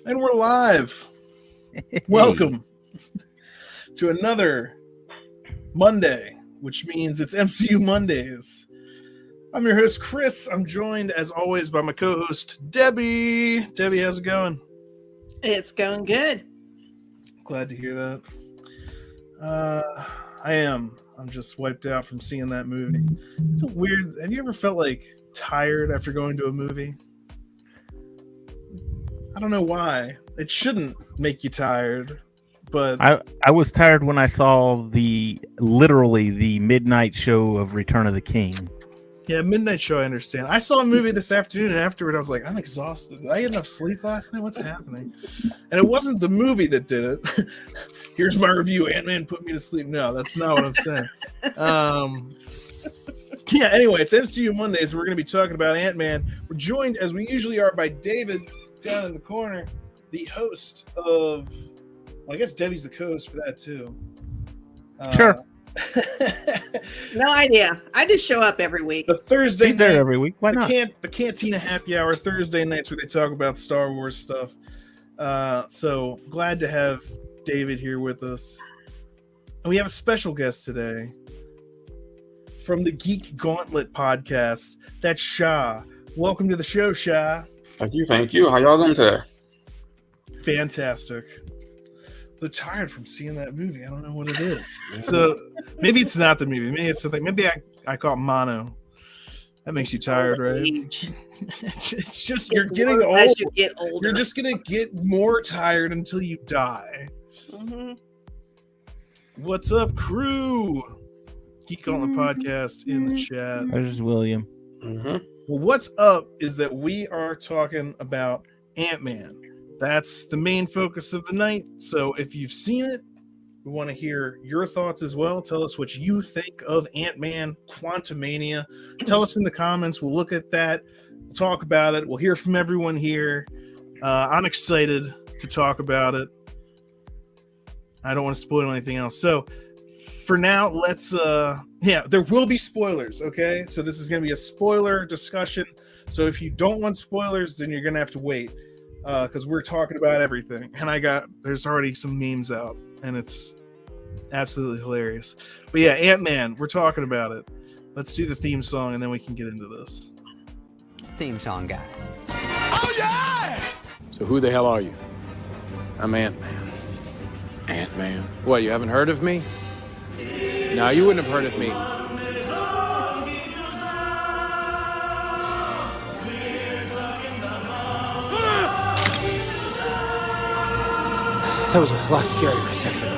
And we're live. Hey. Welcome to another Monday, which means it's MCU Mondays. I'm your host, Chris. I'm joined, as always, by my co-host, Debbie. Debbie, how's it going? It's going good. Glad to hear that. I am. I'm just wiped out from seeing that movie. It's a weird... Have you ever felt, tired after going to a movie? I don't know why. It shouldn't make you tired, but... I was tired when I saw literally the midnight show of Return of the King. Yeah, midnight show, I understand. I saw a movie this afternoon, and afterward I was like, I'm exhausted. Did I get enough sleep last night? What's happening? And it wasn't the movie that did it. Here's my review. Ant-Man put me to sleep. No, that's not what I'm saying. Yeah, anyway, it's MCU Mondays. We're going to be talking about Ant-Man. We're joined, as we usually are, by David down in the corner, the host of... Well, I guess Debbie's the co-host for that, too. Sure. No idea. I just show up every week. The Thursday He's there every week. Why not? The Cantina Happy Hour Thursday nights where they talk about Star Wars stuff. So glad to have David here with us. And we have a special guest today from the Geek Gauntlet podcast. That's Shah. Welcome to the show, Shah. Thank you. How y'all doing today? Fantastic. They're tired from seeing that movie. I don't know what it is. So maybe it's not the movie. Maybe it's something. Maybe I caught mono. That makes you tired, right? It's just you're getting old. As you get older. You're just gonna get more tired until you die. Mm-hmm. What's up, crew? Geek on the podcast in the chat. There's William. Mm-hmm. Well, what's up is that we are talking about Ant-Man. That's the main focus of the night. So if you've seen it, we want to hear your thoughts as well. Tell us what you think of Ant-Man Quantumania. Tell us in the comments. We'll look at that. We'll talk about it. We'll hear from everyone here. I'm excited to talk about it. I don't want to spoil anything else. So for now, let's... there will be spoilers, okay? So this is going to be a spoiler discussion. So if you don't want spoilers, then you're going to have to wait. Because we're talking about everything, and there's already some memes out, and it's absolutely hilarious. But yeah, Ant-Man, we're talking about it. Let's do the theme song, and then we can get into this. Theme song guy. Oh yeah! So who the hell are you? I'm Ant-Man. Ant-Man. What, you haven't heard of me? No, you wouldn't have heard of me. That was a lot scarier for a second ago.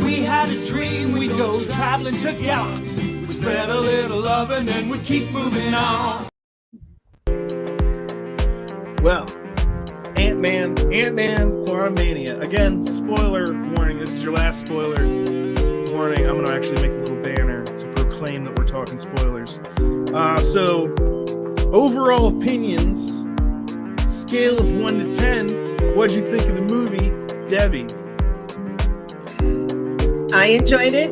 We had a dream, we'd go traveling together. We'd spread a little love and then we'd keep moving on. Well, Ant-Man Quantumania. Again, spoiler warning. This is your last spoiler warning. I'm going to actually make a little banner to proclaim that we're talking spoilers. So, overall opinions, scale of 1 to 10. What'd you think of the movie, Debbie? I enjoyed it.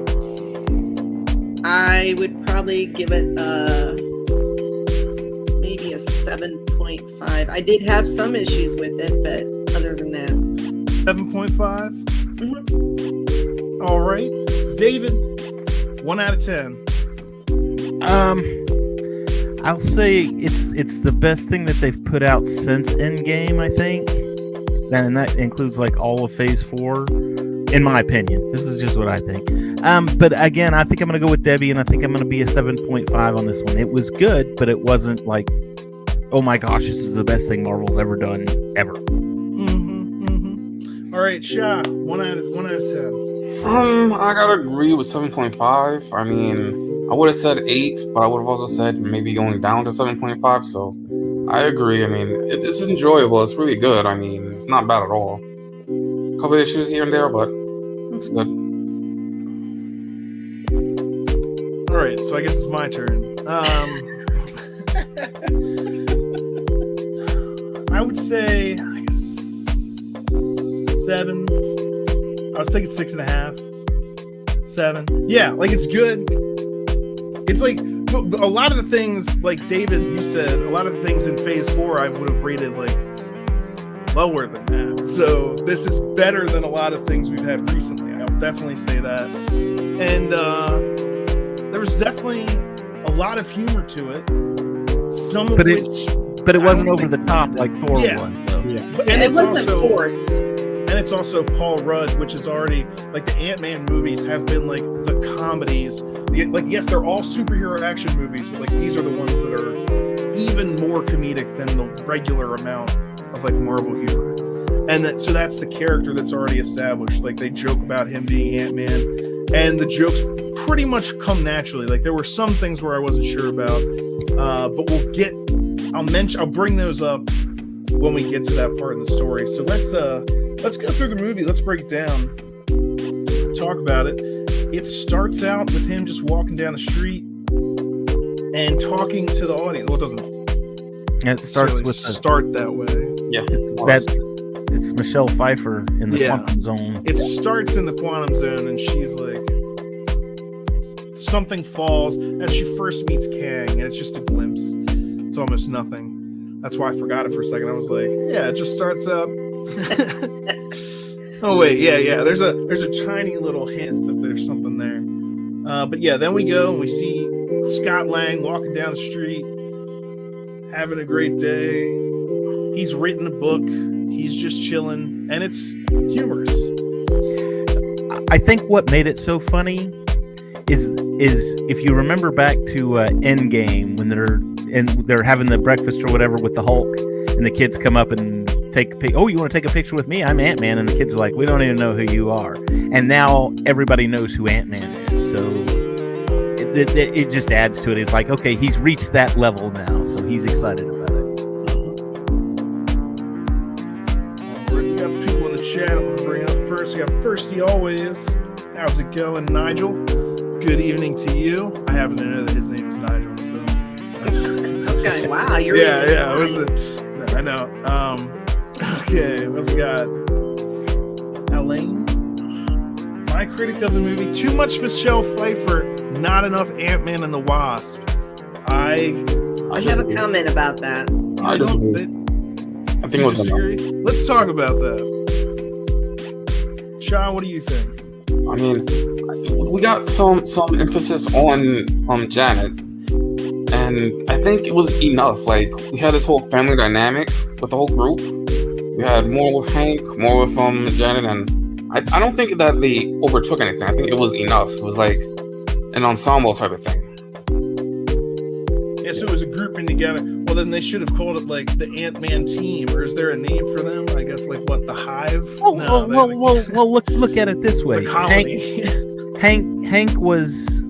I would probably give it maybe a 7.5. I did have some issues with it, but other than that, 7.5. Mm-hmm. All right, David. 1 out of 10. I'll say it's the best thing that they've put out since Endgame, I think, and that includes all of Phase 4. In my opinion, this is just what I think. But again, I think I'm going to go with Debbie, and I think I'm going to be a 7.5 on this one. It was good, but it wasn't oh my gosh, this is the best thing Marvel's ever done, ever. All right, Shah, 1 out of 10. I gotta agree with 7.5. I mean, I would have said 8, but I would have also said maybe going down to 7.5. So I agree. I mean, it's enjoyable. It's really good. I mean, it's not bad at all. A couple issues here and there, but it's good. All right, so I guess it's my turn. I would say 7. I was thinking 6.5, 7. Yeah, like it's good. It's like a lot of the things, like David, you said, a lot of the things in Phase 4 I would have rated like lower than that. So this is better than a lot of things we've had recently. I'll definitely say that. And there was definitely a lot of humor to it. Some of but it wasn't over the top like Thor was. Though. And it wasn't forced. And it's also Paul Rudd, which is already like the Ant-Man movies have been like the comedies. Like, yes, they're all superhero action movies, but like these are the ones that are even more comedic than the regular amount of like Marvel humor. And so that's the character that's already established. Like they joke about him being Ant-Man, and the jokes pretty much come naturally. Like there were some things where I wasn't sure about, but I'll bring those up when we get to that part in the story. So let's go through the movie. Let's break it down. Talk about it. It starts out with him just walking down the street and talking to the audience. Well, it doesn't. It starts with start that way. Yeah, it's Michelle Pfeiffer in the Quantum Zone. It starts in the Quantum Zone, and she's like, something falls, and she first meets Kang, and it's just a glimpse. It's almost nothing. That's why I forgot it for a second. I was like, yeah, it just starts out. Oh wait, yeah. There's a tiny little hint that there's something there. But yeah, then we go and we see Scott Lang walking down the street, having a great day. He's written a book. He's just chilling, and it's humorous. I think what made it so funny is if you remember back to Endgame when they're having the breakfast or whatever with the Hulk, and the kids come up and take a pic. Oh, you want to take a picture with me? I'm Ant-Man, and the kids are like, we don't even know who you are. And now everybody knows who Ant-Man is. So it just adds to it. It's like, okay, he's reached that level now, so he's excited about it. We got some people in the chat I'm going to bring up first. We got Firsty Always. How's it going, Nigel? Good evening to you. I happen to know that his name is Nigel, so that's going. Wow, you're I know. Okay, what's we got? Elaine. My critic of the movie: too much Michelle Pfeiffer, not enough Ant-Man and the Wasp. I have a comment about that. I think it was enough. Let's talk about that. Sean, what do you think? I mean, we got some emphasis on Janet, and I think it was enough. Like, we had this whole family dynamic with the whole group. We had more with Hank, more with Janet, and I don't think that they overtook anything. I think it was enough. It was like an ensemble type of thing. Yeah, so it was a grouping together. Well, then they should have called it like the Ant-Man team, or is there a name for them? I guess like what, the Hive? Well, look at it this way. The colony. Hank was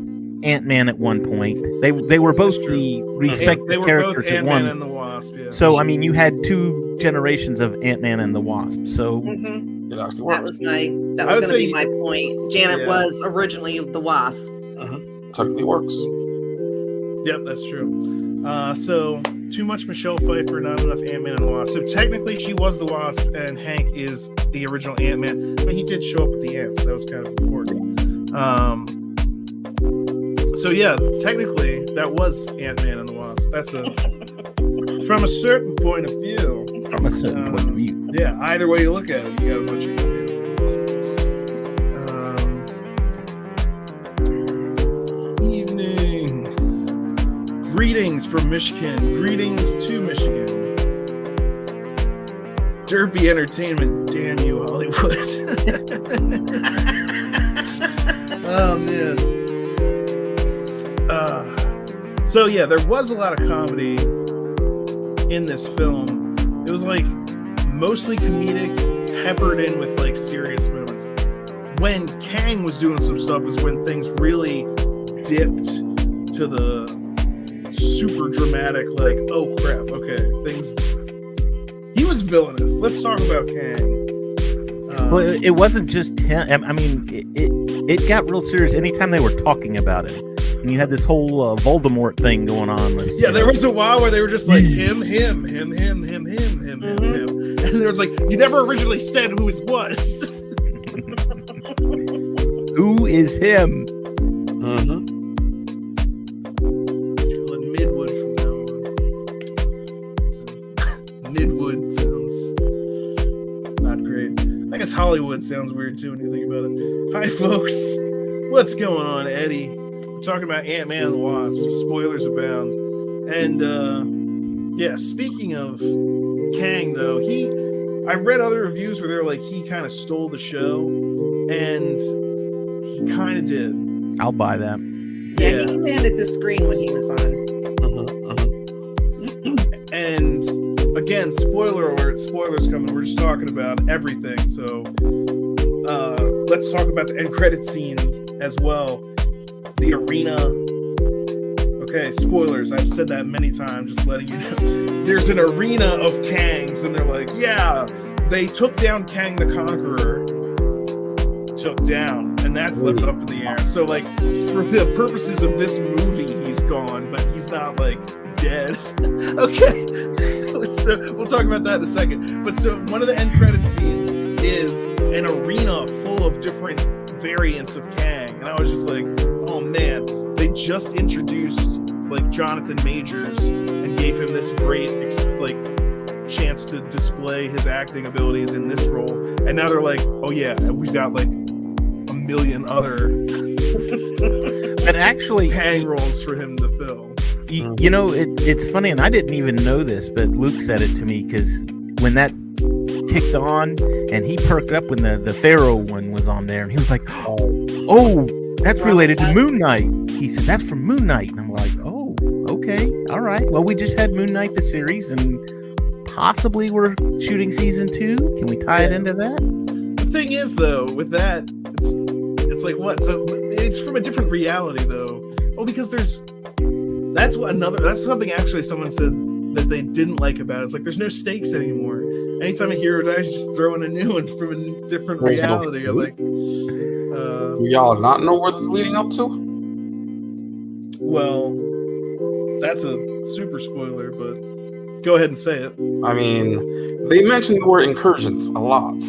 Ant-Man at one point. They were both the respective characters at one. Ant-Man and the Wasp. Yeah. So I mean, you had two generations of Ant-Man and the Wasp. So it actually worked. That was going to be my point. Janet was originally the Wasp. Totally works. Yep, that's true. So too much Michelle Pfeiffer, not enough Ant-Man and the Wasp. So technically she was the Wasp and Hank is the original Ant-Man. But he did show up with the ants, so that was kind of important. So yeah, technically that was Ant-Man and the Wasp. That's from a certain point of view. From a certain point of view. Yeah, either way you look at it, you got a bunch of Ant-Man. Greetings from Michigan. Greetings to Michigan. Derpy Entertainment. Damn you, Hollywood. Oh, man. So, yeah, there was a lot of comedy in this film. It was, like, mostly comedic, peppered in with, like, serious moments. When Kang was doing some stuff is when things really dipped to the super dramatic, like, oh crap, okay, things. He was villainous. Let's talk about Kang. Well, it wasn't just him. I mean, it got real serious anytime they were talking about him. And you had this whole Voldemort thing going on. With, Yeah, there was a while where they were just like him, and there was like you never originally said who it was. Who is him? Calling Midwood from now on. Midwood sounds not great. I guess Hollywood sounds weird too when you think about it. Hi, folks. What's going on, Eddie? We're talking about Ant-Man and the Wasp. Spoilers abound. And yeah, speaking of Kang, though, I read other reviews where they're like he kind of stole the show, and he kind of did. I'll buy that. Yeah, he commanded the screen when he was on. And again, spoiler alert, spoilers coming. We're just talking about everything. So let's talk about the end credit scene as well. The arena. Okay, spoilers. I've said that many times, just letting you know. There's an arena of Kangs, and they're like, yeah, they took down Kang the Conqueror. Took down, and that's left up in the air. So, like, for the purposes of this movie, he's gone, but he's not, like, dead. Okay. So, we'll talk about that in a second. But so, one of the end credit scenes is an arena full of different variants of Kang. And I was just like, oh man, they just introduced like Jonathan Majors and gave him this great like chance to display his acting abilities in this role. And now they're like, oh yeah, we've got like a million other but actually Kang roles for him to fill. You know, it's funny, and I didn't even know this, but Luke said it to me, because when that kicked on and he perked up when the Pharaoh one was on there, and he was like, oh, that's related to Moon Knight. He said, that's from Moon Knight. And I'm like, oh, okay, all right. Well, we just had Moon Knight, the series, and possibly we're shooting season 2. Can we tie it into that? The thing is, though, with that, it's like what? So it's from a different reality, though. Oh, because that's something actually someone said that they didn't like about it. It's like there's no stakes anymore. Anytime a hero dies, you just throw in a new one from a different reality. Like, y'all not know where this is leading up to? Well, that's a super spoiler, but go ahead and say it. I mean, they mentioned the word incursions a lot.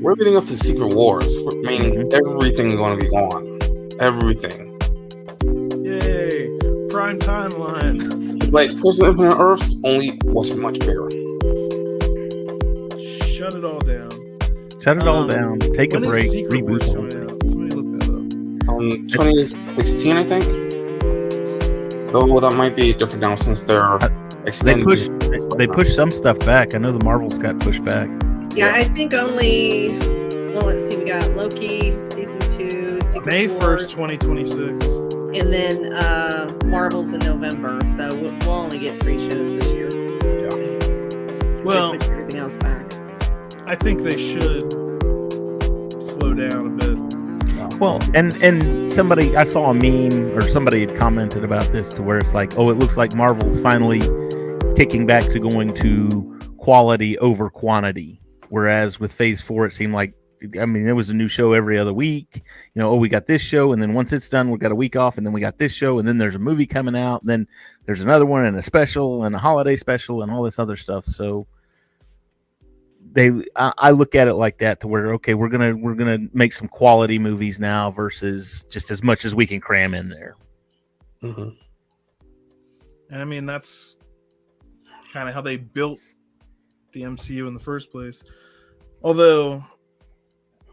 We're leading up to Secret Wars, meaning everything's going to be gone. Everything. Yay! Prime timeline. It's like Person Infinite Earths, only was much bigger. Shut it all down. Shut it all down. Take a break. Reboot. Somebody look that up. 2016, I think. Though that might be different now since they're extending. They pushed some stuff back. I know the Marvels got pushed back. Yeah, I think only. Well, let's see. We got Loki season 2, Secret May Wars, 1st, 2026, and then Marvels in November. So we'll only get 3 shows this year. Yeah. Well, they pushed everything else back. I think they should slow down a bit. Well, and somebody, I saw a meme or somebody had commented about this to where it's like, oh, it looks like Marvel's finally kicking back to going to quality over quantity. Whereas with Phase 4, it seemed like, I mean, there was a new show every other week. You know, oh, we got this show, and then once it's done, we got a week off, and then we got this show, and then there's a movie coming out, and then there's another one, and a special, and a holiday special, and all this other stuff. So I look at it like that, to where, okay, we're gonna make some quality movies now versus just as much as we can cram in there. And I mean, that's kind of how they built the MCU in the first place. Although,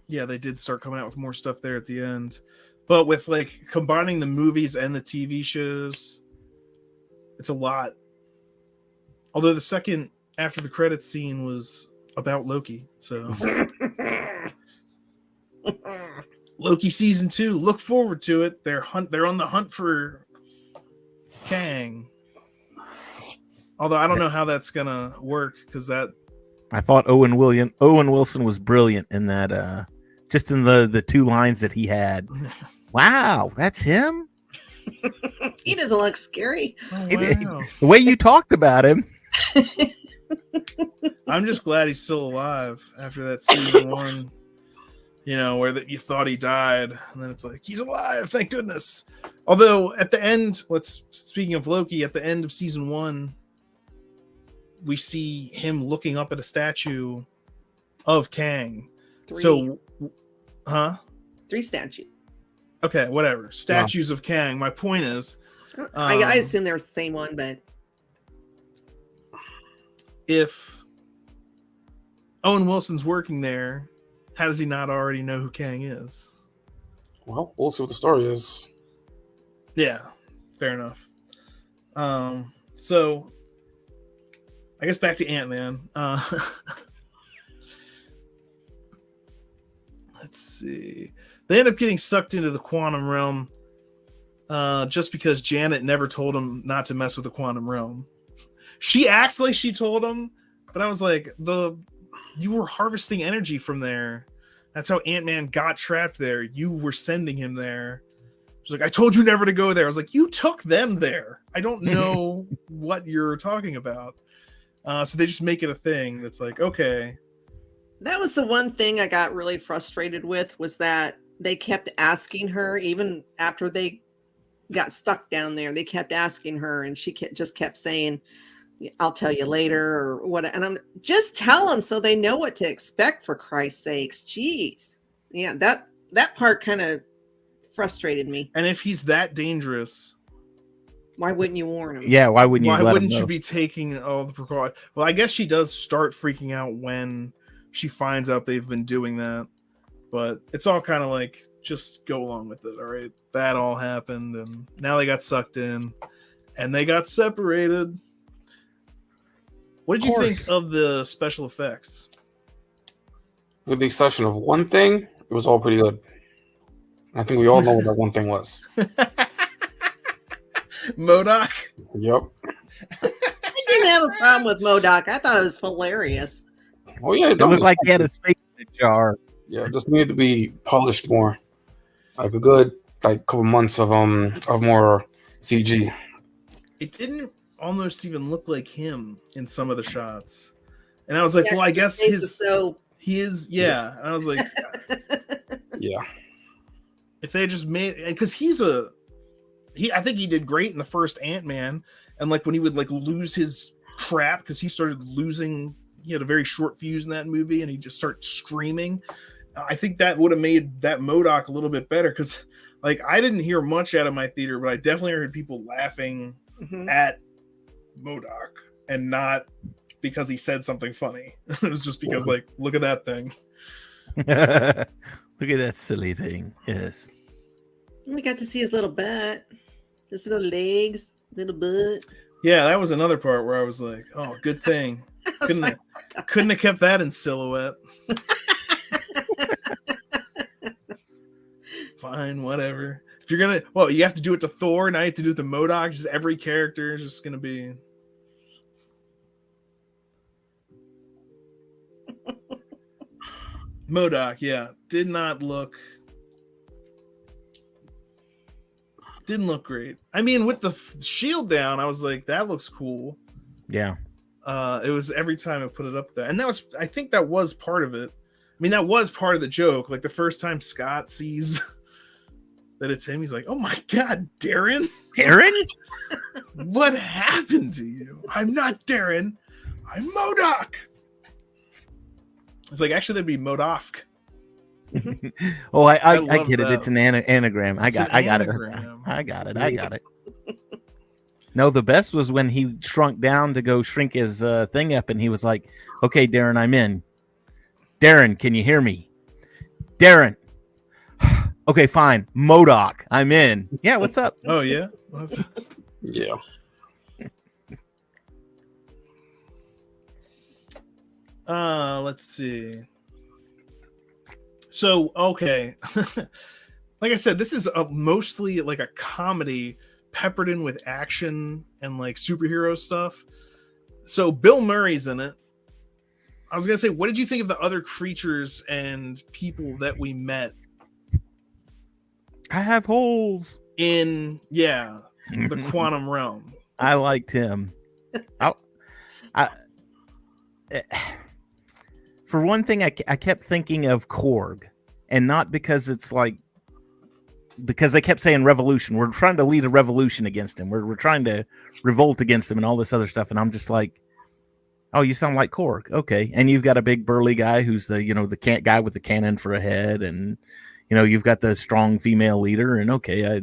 yeah, they did start coming out with more stuff there at the end. But with like combining the movies and the TV shows, it's a lot. Although the second after the credits scene was about Loki, so Loki season 2. Look forward to it. They're on the hunt for Kang. Although I don't know how that's gonna work, because that I thought Owen Wilson was brilliant in that. Just in the 2 lines that he had. Wow, that's him. He doesn't look scary. Oh, wow. The way you talked about him. I'm just glad he's still alive after that season 1, you know, where you thought he died, and then it's like, he's alive, thank goodness. Although at the end, speaking of Loki, at the end of season 1, we see him looking up at a statue of Kang. 3. So, huh? 3 statues. Okay, whatever. Statues of Kang. My point is, I assume they're the same one, but if Owen Wilson's working there, how does he not already know who Kang is? Well, we'll see what the story is. Yeah, fair enough. So I guess back to Ant-Man. Let's see. They end up getting sucked into the quantum realm just because Janet never told him not to mess with the quantum realm. She acts like she told him, but I was like, you were harvesting energy from there. That's how Ant-Man got trapped there. You were sending him there. She's like, I told you never to go there. I was like, you took them there. I don't know what you're talking about. So they just make it a thing that's like, okay. that was the one thing I got really frustrated with, was that they kept asking her, even after they got stuck down there, they kept asking her, and she just kept saying, I'll tell you later, or what. And I'm just tell them so they know what to expect, for Christ's sakes. Jeez. Yeah, that part kind of frustrated me. And if he's that dangerous, Why wouldn't you warn him? Yeah, why wouldn't you? why let wouldn't him you know? be taking all the precautions? Well, I guess she does start freaking out when she finds out they've been doing that, but it's all kind of like, just go along with it. All right, that all happened, and now they got sucked in, and they got separated. What did you think of the special effects? With the exception of one thing, it was all pretty good. I think we all know what that one thing was. MODOK? Yep. I didn't have a problem with MODOK. I thought it was hilarious. Oh yeah, It looked like he had his face in a jar. Yeah, it just needed to be polished more. Like a good couple months of more CG. It didn't almost even look like him in some of the shots, and I was like, Yeah, well, I guess face is so he is, yeah. And I was like, Yeah. if they just made, because I think he did great in the first Ant-Man, and like when he would like lose his crap because he started losing, he had a very short fuse in that movie, and he just started screaming. I think that would have made that MODOK a little bit better, because like I didn't hear much out of my theater, but I definitely heard people laughing at MODOK, and not because he said something funny. It was just because like, look at that thing. Look at that silly thing. Yes. We got to see his little butt, his little legs, little butt. Yeah, that was another part where I was like, oh, good thing. Couldn't have kept that in silhouette. Fine, whatever. If you're gonna, well, you have to do it to Thor, now you have to do it to MODOK. Just every character is just gonna be. MODOK, yeah, didn't look great. I mean, with the shield down, I was like, that looks cool. Yeah. It was every time I put it up there, and I think that was part of it. I mean, that was part of the joke. Like the first time Scott sees that it's him, he's like, "Oh my god, Darren! Darren, what happened to you? I'm not Darren. I'm MODOK." It's like, actually, that'd be MODOK. Oh, I love get it. that. It's an anagram. I got it. anagram. I got it. No, the best was when he shrunk down to go shrink his thing up, and he was like, "Okay, Darren, I'm in. Darren, can you hear me? Darren, okay, fine. MODOK, I'm in. Yeah, what's up? Oh yeah. Yeah. Let's see. So, okay. Like I said, this is mostly like a comedy peppered in with action and like superhero stuff. So Bill Murray's in it. I was gonna say, what did you think of the other creatures and people that we met I have holes in the quantum realm? I liked him. For one thing, I kept thinking of Korg, and not because it's like because they kept saying revolution. We're trying to lead a revolution against him. We're trying to revolt against him and all this other stuff. And I'm just like, oh, you sound like Korg. Okay. And you've got a big burly guy who's the, the guy with the cannon for a head. And, you've got the strong female leader. And okay,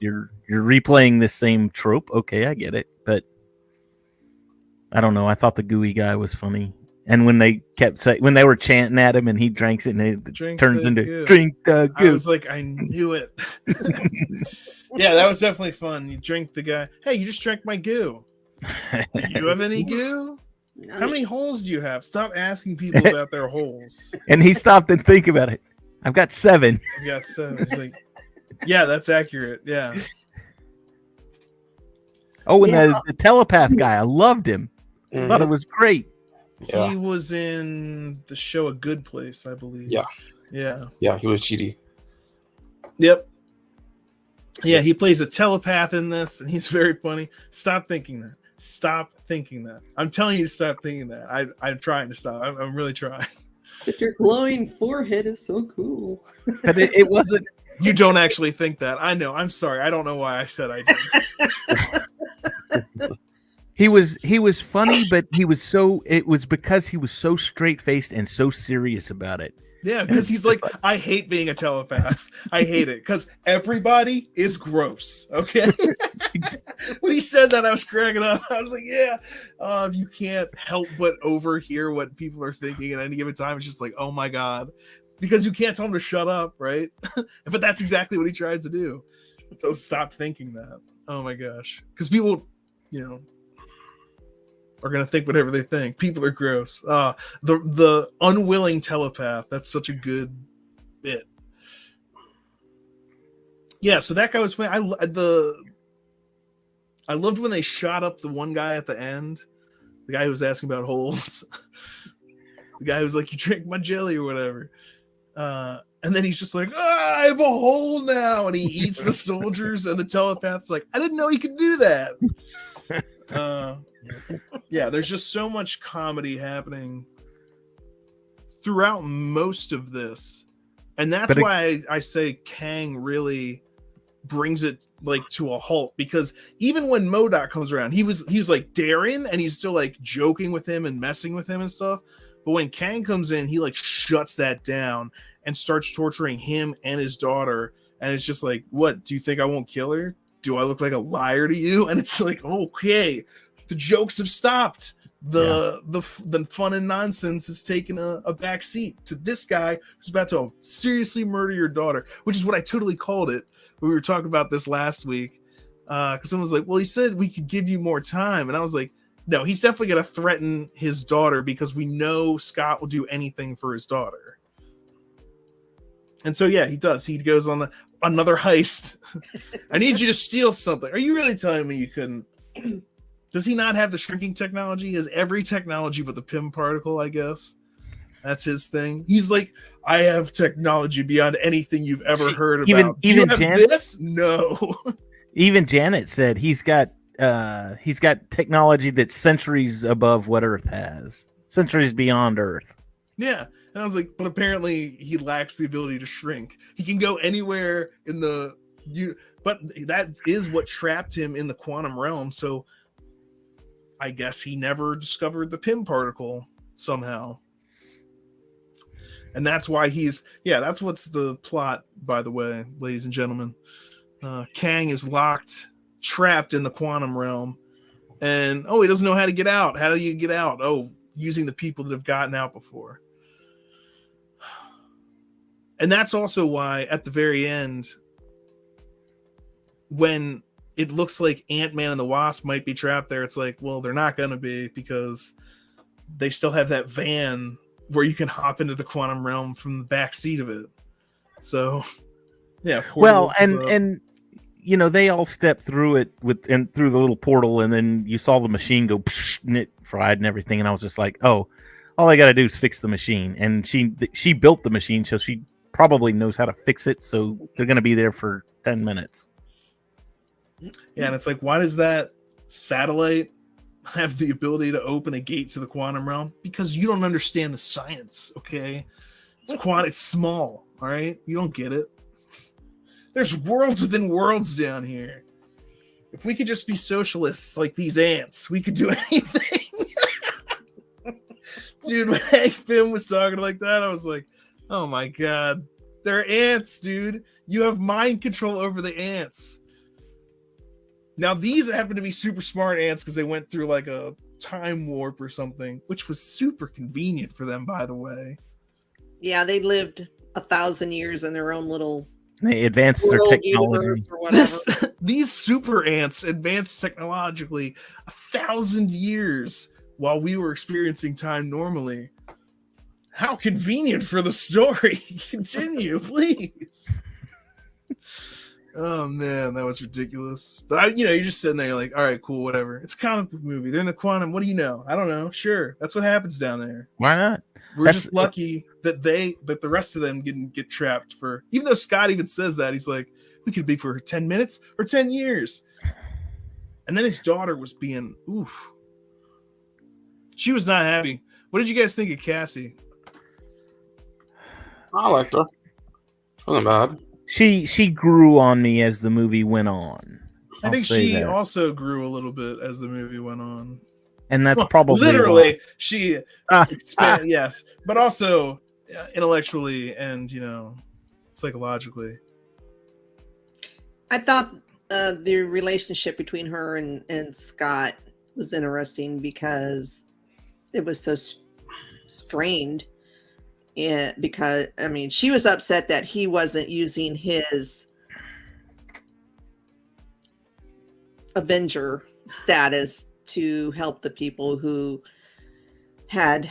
you're replaying this same trope. Okay, I get it. But I don't know. I thought the gooey guy was funny. And when they when they were chanting at him and he drinks it and it turns into goo. Drink the goo. I was like, I knew it. Yeah, that was definitely fun. You drink the guy. Hey, you just drank my goo. Do you have any goo? How many holes do you have? Stop asking people about their holes. And he stopped and think about it. I've got 7. I've got 7. He's like, yeah, that's accurate. Yeah. Oh, and the telepath guy, I loved him. I thought it was great. Yeah. He was in the show A Good Place, I believe. Yeah. Yeah, he was GD. Yep. Yeah, he plays a telepath in this, and he's very funny. Stop thinking that. Stop thinking that. I'm telling you to stop thinking that. I'm trying to stop. I'm really trying. But your glowing forehead is so cool. But it wasn't. You don't actually think that. I know. I'm sorry. I don't know why I said I did. He was funny, but it was because he was so straight-faced and so serious about it. Yeah, because he's like, I hate being a telepath. I hate it because everybody is gross. Okay. When he said that, I was cracking up. I was like, yeah, if you can't help but overhear what people are thinking at any given time, it's just like, oh my God, because you can't tell him to shut up, right? But that's exactly what he tries to do. So stop thinking that. Oh my gosh. Because people, are going to think whatever they think. People are gross. The unwilling telepath. That's such a good bit. Yeah, so that guy was funny. I loved when they shot up the one guy at the end. The guy who was asking about holes. The guy who was like, you drank my jelly or whatever. And then he's just like, I have a hole now. And he eats the soldiers, and the telepath's like, I didn't know he could do that. Yeah, there's just so much comedy happening throughout most of this, and that's why I say Kang really brings it like to a halt, because even when MODOK comes around, he was like daring and he's still like joking with him and messing with him and stuff, but when Kang comes in, he like shuts that down and starts torturing him and his daughter, and it's just like, what, do you think I won't kill her? Do I look like a liar to you? And it's like, okay, the jokes have stopped. The fun and nonsense is taking a back seat to this guy who's about to seriously murder your daughter, which is what I totally called it. We were talking about this last week. Because someone was like, well, he said we could give you more time. And I was like, no, he's definitely going to threaten his daughter, because we know Scott will do anything for his daughter. And so, yeah, he does. He goes on another heist. I need you to steal something. Are you really telling me you couldn't? Does he not have the shrinking technology? He has every technology but the Pym particle, I guess. That's his thing. He's like, I have technology beyond anything you've ever heard about. Even Do you have this? No. Even Janet said he's got technology that's centuries above what Earth has. Centuries beyond Earth. Yeah. And I was like, but apparently he lacks the ability to shrink. He can go anywhere in but that is what trapped him in the quantum realm. So I guess he never discovered the Pym particle somehow. And that's why that's what's the plot, by the way, ladies and gentlemen. Kang is trapped in the quantum realm, and he doesn't know how to get out. How do you get out? Using the people that have gotten out before. And that's also why at the very end, when it looks like Ant-Man and the Wasp might be trapped there, it's like, well, they're not going to be, because they still have that van where you can hop into the quantum realm from the back seat of it. So, yeah. Well, and they all stepped through it through the little portal, and then you saw the machine go and it fried and everything, and I was just like, oh, all I got to do is fix the machine. And she built the machine, so she probably knows how to fix it, so they're going to be there for 10 minutes. Yeah, and it's like, why does that satellite have the ability to open a gate to the quantum realm? Because you don't understand the science, okay? It's small, all right? You don't get it. There's worlds within worlds down here. If we could just be socialists like these ants, we could do anything. Dude, when Hank Pym was talking like that, I was like, oh my God. They're ants, dude. You have mind control over the ants. Now, these happen to be super smart ants because they went through like a time warp or something, which was super convenient for them, by the way. Yeah, they lived 1,000 years in their own little They advanced their world technology. universe or whatever. These super ants advanced technologically 1,000 years while we were experiencing time normally. How convenient for the story. Continue, please. Oh man, that was ridiculous. But you're just sitting there, you're like, all right, cool, whatever. It's a comic book movie. They're in the quantum. What do you know? I don't know. Sure, that's what happens down there. Why not? We're just lucky that the rest of them didn't get trapped for. Even though Scott even says that, he's like, we could be for 10 minutes or 10 years. And then his daughter was being, oof. She was not happy. What did you guys think of Cassie? I liked her. She wasn't bad. She grew on me as the movie went on. I think she also grew a little bit as the movie went on. And that's probably literally she expanded, yes, but also intellectually and psychologically. I thought the relationship between her and Scott was interesting because it was so strained. Yeah, because she was upset that he wasn't using his Avenger status to help the people who had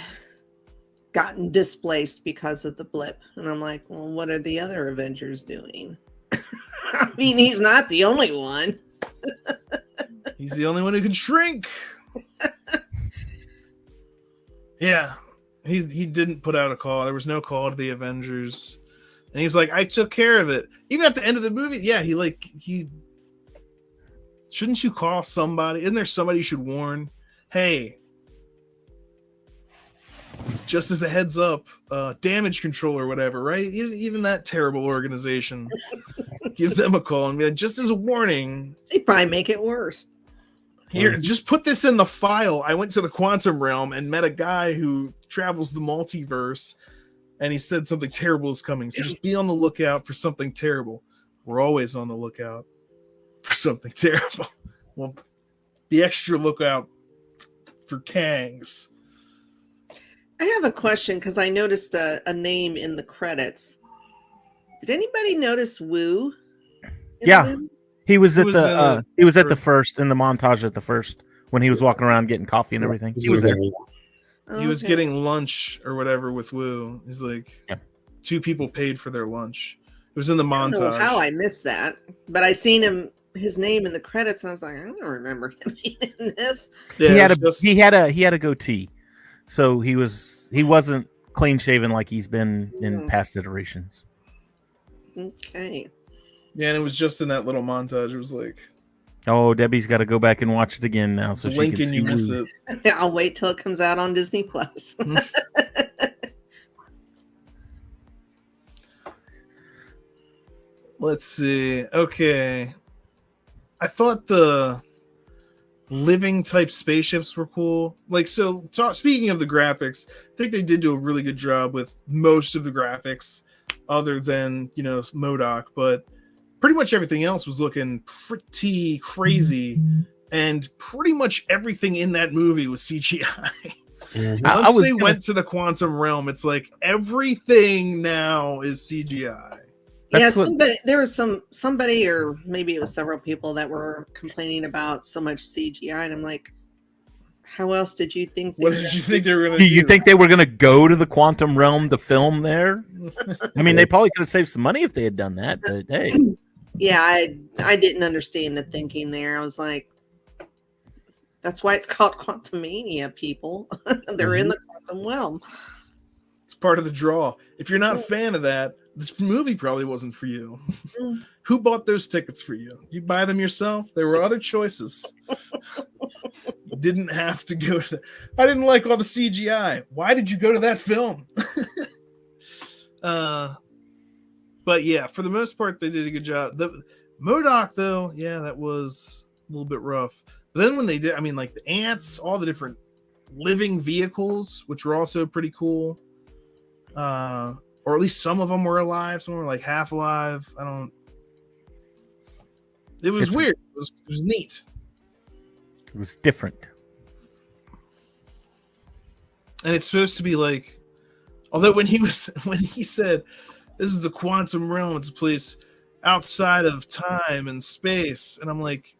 gotten displaced because of the blip. And I'm like, well, what are the other Avengers doing? He's not the only one. He's the only one who can shrink. Yeah. He didn't put out a call. There was no call to the Avengers. And he's like, I took care of it. Even at the end of the movie, yeah, he shouldn't you call somebody? Isn't there somebody you should warn? Hey, just as a heads up, damage control or whatever, right? Even that terrible organization. Give them a call and be like, just as a warning. They probably make it worse. Here, just put this in the file. I went to the quantum realm and met a guy who travels the multiverse, and he said something terrible is coming. So just be on the lookout for something terrible. We're always on the lookout for something terrible. Well, be extra lookout for Kangs. I have a question because I noticed a name in the credits. Did anybody notice Wu? Yeah. He was at the first in the montage at the first when he was walking around getting coffee and everything. He was there. He was getting lunch or whatever with Wu. He's like, two people paid for their lunch. It was in the montage. I don't know how I missed that, but I seen his name in the credits, and I was like, I don't remember him being in this. Yeah, he had a goatee, so he wasn't clean shaven like he's been in past iterations. Okay. Yeah, and it was just in that little montage. It was like, oh, Debbie's got to go back and watch it again now, so blink she can and you miss it. I'll wait till it comes out on Disney Plus. Let's see. Okay, I thought the living type spaceships were cool. Speaking of the graphics, I think they did do a really good job with most of the graphics, other than MODOK, but pretty much everything else was looking pretty crazy, and pretty much everything in that movie was CGI. Once they went to the quantum realm, it's like everything now is CGI. There was somebody, or maybe it was several people that were complaining about so much CGI, and I'm like, how else did you think? What did you think they were going to do? You think they were going to go to the quantum realm to film there? I mean, they probably could have saved some money if they had done that, but hey. Yeah, I didn't understand the thinking there. I was like, that's why it's called Quantumania, people. They're in the quantum realm. It's part of the draw. If you're not a fan of that, this movie probably wasn't for you. Who bought those tickets for you? You buy them yourself? There were other choices. You didn't have to go to I didn't like all the CGI. Why did you go to that film? But yeah, for the most part, they did a good job. The MODOK, though, yeah, that was a little bit rough. But then when they did, I mean, like the ants, all the different living vehicles, which were also pretty cool. Or at least some of them were alive. Some were like half alive. It was weird. It was neat. It was different. And it's supposed to be like, although when he said, this is the quantum realm, it's a place outside of time and space. And I'm like,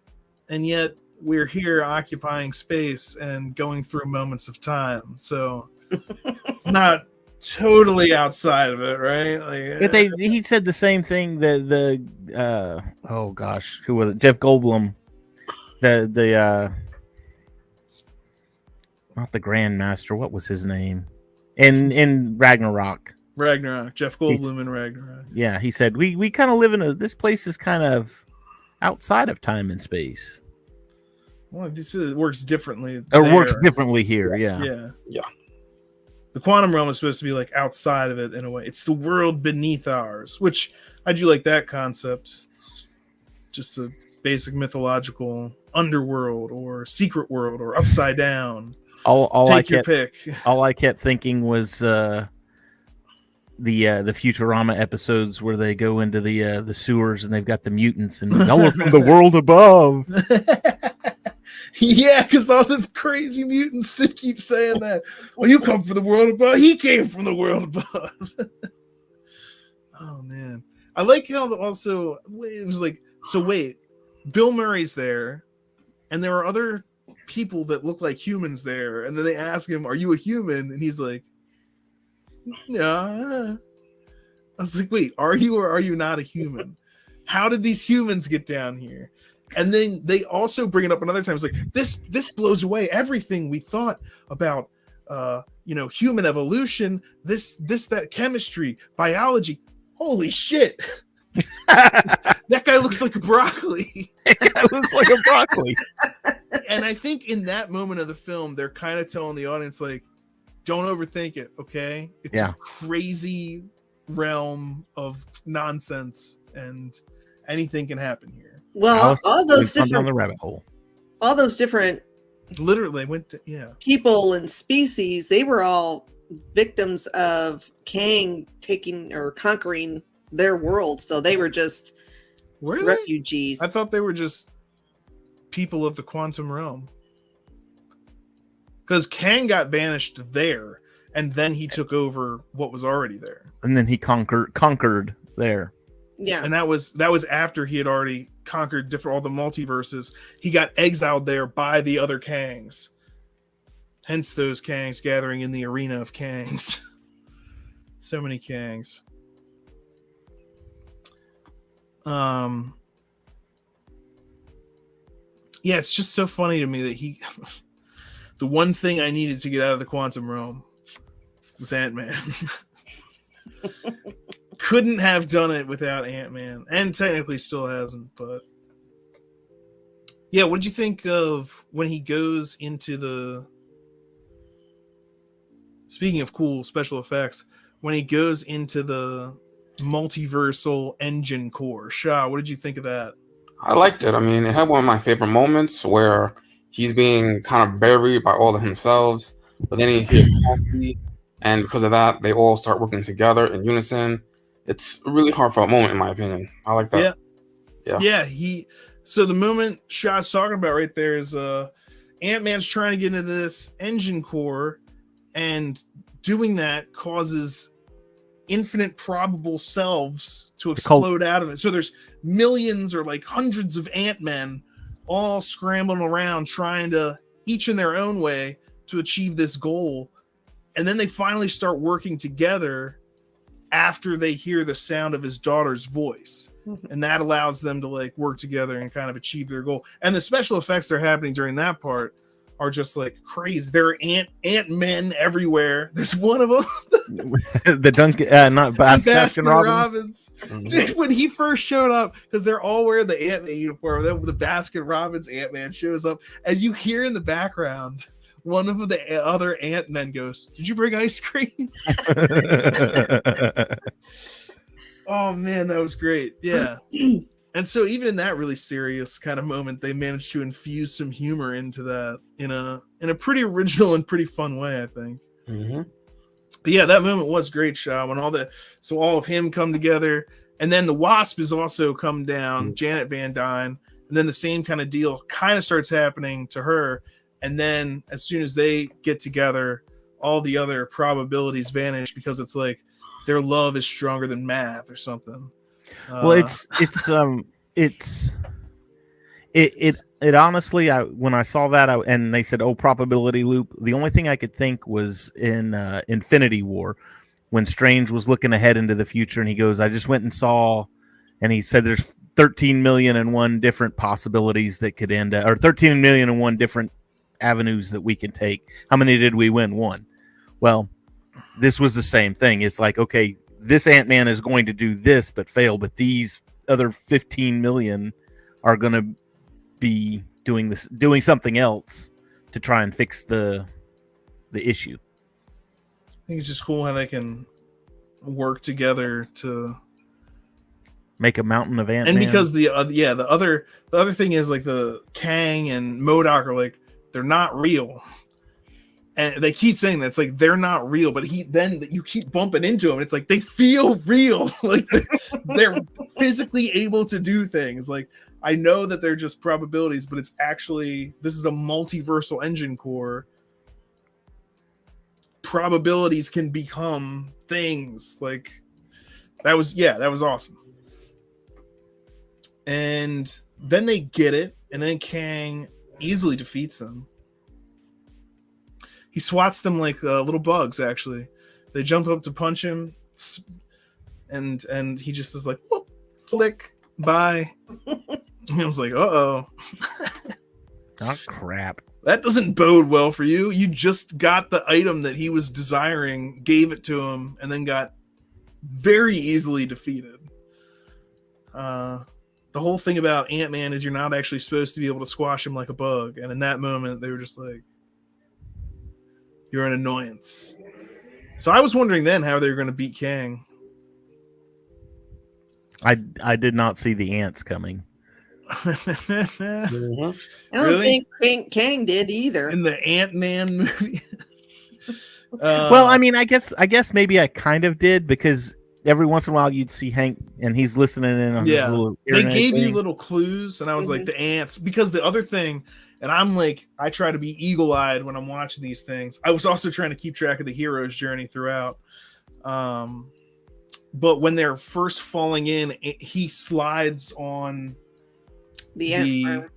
and yet we're here occupying space and going through moments of time. So it's not totally outside of it, right? Like, But he said the same thing. Oh gosh, who was it? Jeff Goldblum. Not the Grandmaster. What was his name? In Ragnarok. Jeff Goldblum in Ragnarok. Yeah, he said we kind of live in this place is kind of outside of time and space. Well, it works differently. It works differently here. Yeah. The quantum realm is supposed to be like outside of it in a way. It's the world beneath ours, which I do like that concept. It's just a basic mythological underworld or secret world or upside down. Take your pick. All I kept thinking was the Futurama episodes where they go into the sewers and they've got the mutants and y'all are from the world above. Yeah, because all the crazy mutants still keep saying that. Well, you come from the world above. He came from the world above. Oh man, I like how also it was like. So wait, Bill Murray's there, and there are other people that look like humans there, and then they ask him, "Are you a human?" And he's like, "No." I was like, "Wait, are you or are you not a human? How did these humans get down here?" And then they also bring it up another time. It's like this blows away everything we thought about, human evolution. That chemistry, biology. Holy shit! That guy looks like a broccoli. That guy looks like a broccoli. And I think in that moment of the film, they're kind of telling the audience, like, don't overthink it, okay? It's a crazy realm of nonsense, and anything can happen here. Well, all those down different the rabbit hole. All those different literally went to people and species, they were all victims of Kang taking or conquering their world. So they were just refugees. I thought they were just people of the quantum realm. Because Kang got banished there, and then he took over what was already there. And then he conquered there. Yeah. And that was after he had already conquered all the multiverses. He got exiled there by the other Kangs. Hence those Kangs gathering in the arena of Kangs. So many Kangs. Yeah, it's just so funny to me that he the one thing I needed to get out of the quantum realm was Ant-Man. Couldn't have done it without Ant-Man, and technically still hasn't. But yeah, what did you think of when he goes into the? Speaking of cool special effects, when he goes into the multiversal engine core, Shah, what did you think of that? I liked it. I mean, it had one of my favorite moments where he's being kind of buried by all of themselves, but then he hears coffee, and because of that, they all start working together in unison. It's a really heartfelt moment, in my opinion. I like that. Yeah. So the moment Shah's talking about right there is Ant-Man's trying to get into this engine core, and doing that causes infinite probable selves to explode out of it. So there's millions or like hundreds of Ant-Men all scrambling around trying to, each in their own way, to achieve this goal. And then they finally start working together after they hear the sound of his daughter's voice. And that allows them to like work together and kind of achieve their goal. And the special effects that are happening during that part are just like crazy. There are ant-men everywhere. There's one of them. The Duncan, not Baskin Robbins. Dude, when he first showed up, because they're all wearing the Ant-Man uniform, the Baskin Robbins Ant-Man shows up, and you hear in the background one of the other Ant-Men goes, "Did you bring ice cream?" Oh man, that was great. Yeah. And so even in that really serious kind of moment, they managed to infuse some humor into that in a pretty original and pretty fun way, I think. Mm-hmm. But yeah, that moment was great, Shaw, when all of him come together, and then the Wasp is also come down, Janet Van Dyne, and then the same kind of deal kind of starts happening to her, and then as soon as they get together, all the other probabilities vanish because it's like their love is stronger than math or something. Well, it honestly, when I saw that, and they said, "Oh, probability loop," the only thing I could think was in Infinity War, when Strange was looking ahead into the future, and he goes, "I just went and saw," and he said, "There's 13,000,001 different possibilities that could end, or 13,000,001 different avenues that we can take. How many did we win? One." Well, this was the same thing. It's like, okay, this Ant-Man is going to do this but fail, but these other 15 million are going to be doing something else to try and fix the issue. I think it's just cool how they can work together to make a mountain of Ant-Man. And because the other thing is, like, the Kang and MODOK are like, they're not real. And they keep saying that it's like they're not real, but then you keep bumping into them. It's like they feel real, like they're physically able to do things. Like, I know that they're just probabilities, but it's actually, this is a multiversal engine core. Probabilities can become things. Like, that was awesome. And then they get it, and then Kang easily defeats them. He swats them like little bugs, actually. They jump up to punch him, and he just is like, whoop, flick, bye. I was like, uh-oh. Oh, crap. That doesn't bode well for you. You just got the item that he was desiring, gave it to him, and then got very easily defeated. The whole thing about Ant-Man is you're not actually supposed to be able to squash him like a bug. And in that moment, they were just like, you're an annoyance. So I was wondering then how they were going to beat Kang. I did not see the ants coming. I don't think Kang did either. In the Ant-Man movie. Well, I mean, I guess maybe I kind of did, because every once in a while you'd see Hank and he's listening in on his little they gave you little clues, and I was like, the ants, because the other thing, and I'm like, I try to be eagle-eyed when I'm watching these things. I was also trying to keep track of the hero's journey throughout. But when they're first falling in, he slides on the ant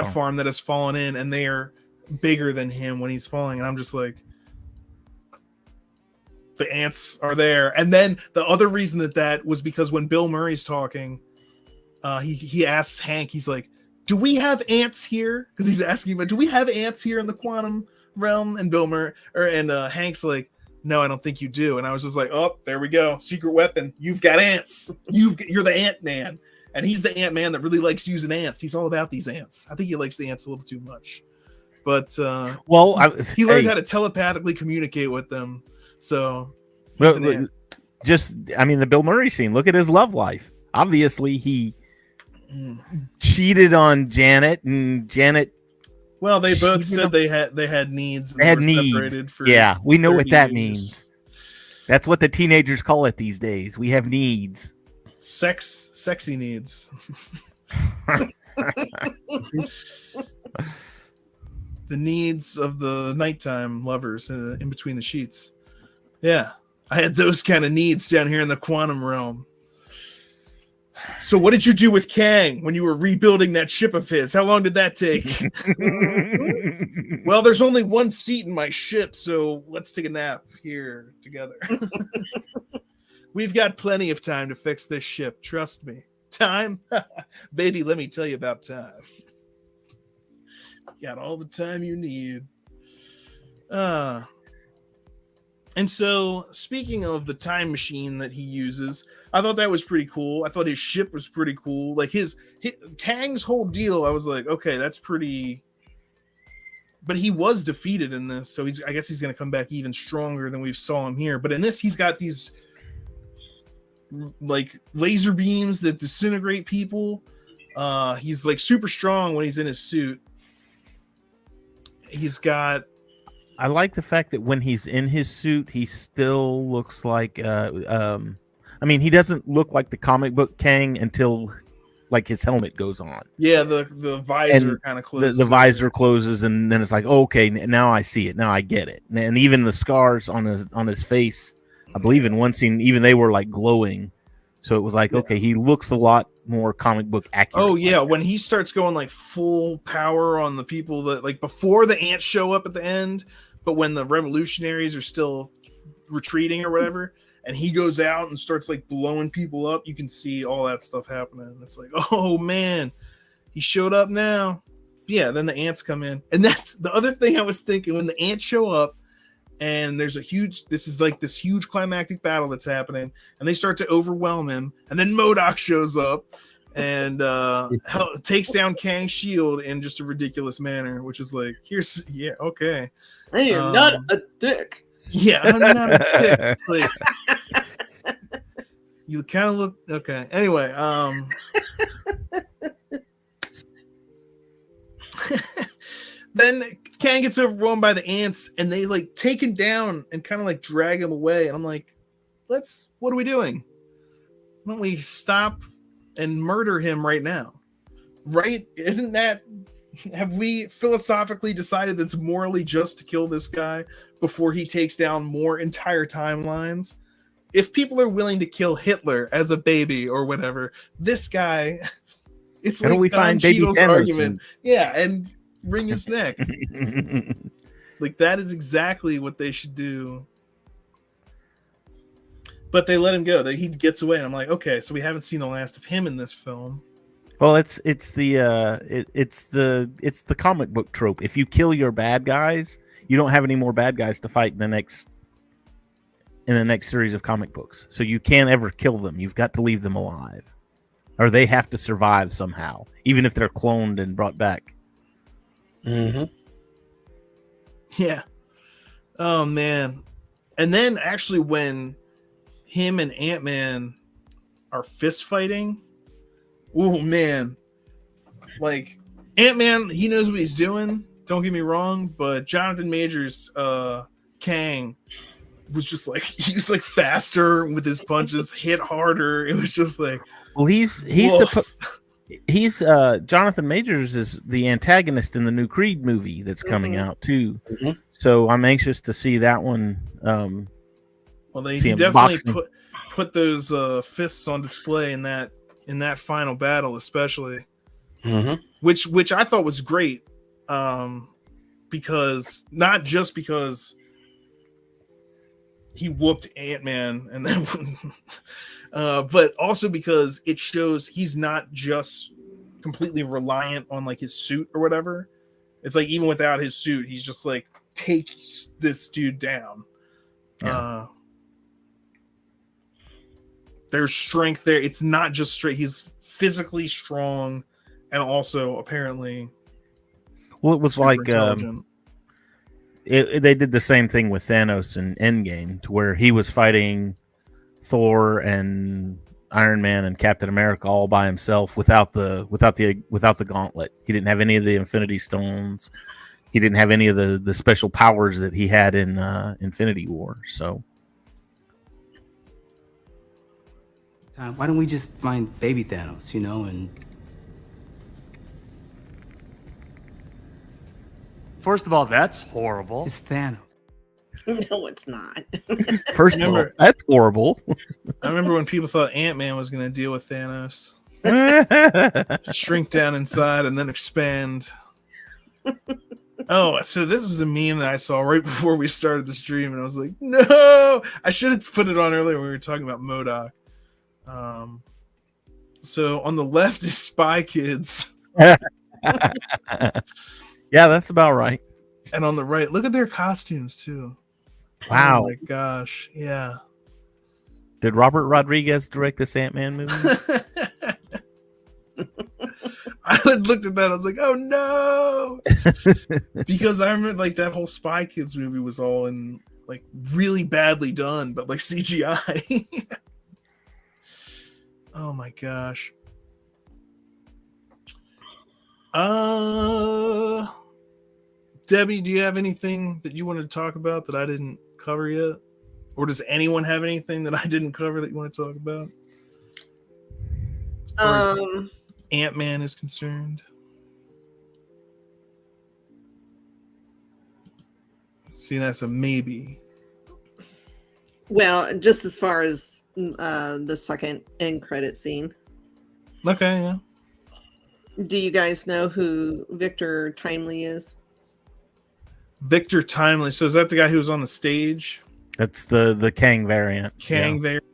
farm that has fallen in, and they are bigger than him when he's falling. And I'm just like, the ants are there. And then the other reason that was because when Bill Murray's talking, he asks Hank, he's like, do we have ants here? Because he's asking him, do we have ants here in the quantum realm? And Bill Murray and Hank's like, no, I don't think you do. And I was just like, oh, there we go. Secret weapon. You've got ants. You're the Ant-Man. And he's the Ant-Man that really likes using ants. He's all about these ants. I think he likes the ants a little too much. But he learned how to telepathically communicate with them. So he's an ant. The Bill Murray scene. Look at his love life. Obviously, he cheated on Janet, and Janet. Well, they both said they had needs. They had needs. Yeah, we know what that means. That's what the teenagers call it these days. We have needs. Sexy needs. The needs of the nighttime lovers in between the sheets. Yeah, I had those kind of needs down here in the quantum realm. So what did you do with Kang when you were rebuilding that ship of his? How long did that take? Well, there's only one seat in my ship, so let's take a nap here together. We've got plenty of time to fix this ship. Trust me. Time? Baby, let me tell you about time. Got all the time you need. And so, speaking of the time machine that he uses, I thought that was pretty cool. I thought his ship was pretty cool. Like his Kang's whole deal, I was like, okay, that's pretty. But he was defeated in this, so I guess he's going to come back even stronger than we saw him here. But in this, he's got these like laser beams that disintegrate people. He's like super strong when he's in his suit. He's got. I like the fact that when he's in his suit, he still looks like. I mean, he doesn't look like the comic book Kang until like his helmet goes on. Yeah, the visor kind of closes. The visor closes, and then it's like, okay, now I see it. Now I get it. And even the scars on his face, I believe in one scene, even they were like glowing. So it was like, okay, he looks a lot more comic book accurate. Oh yeah, when he starts going like full power on the people that like before the ants show up at the end, but when the revolutionaries are still retreating or whatever, and he goes out and starts like blowing people up, you can see all that stuff happening. It's like, oh man, he showed up now. Yeah, then the ants come in, and that's the other thing I was thinking when the ants show up. And there's this is like this huge climactic battle that's happening, and they start to overwhelm him, and then MODOK shows up and takes down Kang's shield in just a ridiculous manner, which is like, okay. I am not a dick. Yeah, I'm not a dick. It's like, you kind of look okay. Anyway, then Kang gets overwhelmed by the ants, and they like take him down and kind of like drag him away. And I'm like, what are we doing? Why don't we stop and murder him right now? Right? Have we philosophically decided that it's morally just to kill this guy before he takes down more entire timelines? If people are willing to kill Hitler as a baby or whatever, this guy, it's like we find Baby Cheadle's Thanos argument. Yeah, and wring his neck. Like that is exactly what they should do. But they let him go. He gets away, and I'm like, okay, so we haven't seen the last of him in this film. Well, it's the comic book trope. If you kill your bad guys, you don't have any more bad guys to fight in the next series of comic books. So you can't ever kill them. You've got to leave them alive, or they have to survive somehow, even if they're cloned and brought back. Mm-hmm. Yeah. Oh man. And then actually when him and Ant-Man are fist fighting, oh man. Like Ant-Man, he knows what he's doing. Don't get me wrong, but Jonathan Majors Kang was just like, he was like faster with his punches, hit harder. It was just like, well, he's Jonathan Majors is the antagonist in the new Creed movie that's coming out too. Mm-hmm. So I'm anxious to see that one. Well, he definitely put those fists on display in that final battle, especially, which I thought was great, because not just because he whooped Ant-Man and then but also because it shows he's not just completely reliant on like his suit or whatever. It's like even without his suit, he's just like takes this dude down. Yeah. There's strength there. It's not just straight. He's physically strong and also apparently. Well, it was like they did the same thing with Thanos in Endgame, to where he was fighting Thor and Iron Man and Captain America all by himself without the gauntlet. He didn't have any of the Infinity Stones. He didn't have any of the special powers that he had in Infinity War. So why don't we just find baby Thanos, and first of all, that's horrible. It's Thanos. No, it's not. First of all, that's horrible. I remember when people thought Ant-Man was going to deal with Thanos. Shrink down inside and then expand. Oh, so this was a meme that I saw right before we started the stream, and I was like, no! I should have put it on earlier when we were talking about MODOK. So on the left is Spy Kids. Yeah, that's about right. And on the right, look at their costumes too. Wow. Oh my gosh. Yeah. Did Robert Rodriguez direct this Ant-Man movie? I looked at that. I was like, oh no. Because I remember like that whole Spy Kids movie was all in like really badly done, but like CGI. Oh my gosh. Debbie, do you have anything that you wanted to talk about that I didn't cover yet? Or does anyone have anything that I didn't cover that you want to talk about? As far as Ant-Man is concerned. See, that's a maybe. Well, just as far as the second end credit scene. Okay, yeah. Do you guys know who Victor Timely is? Victor Timely. So is that the guy who was on the stage? That's the Kang variant. Kang variant.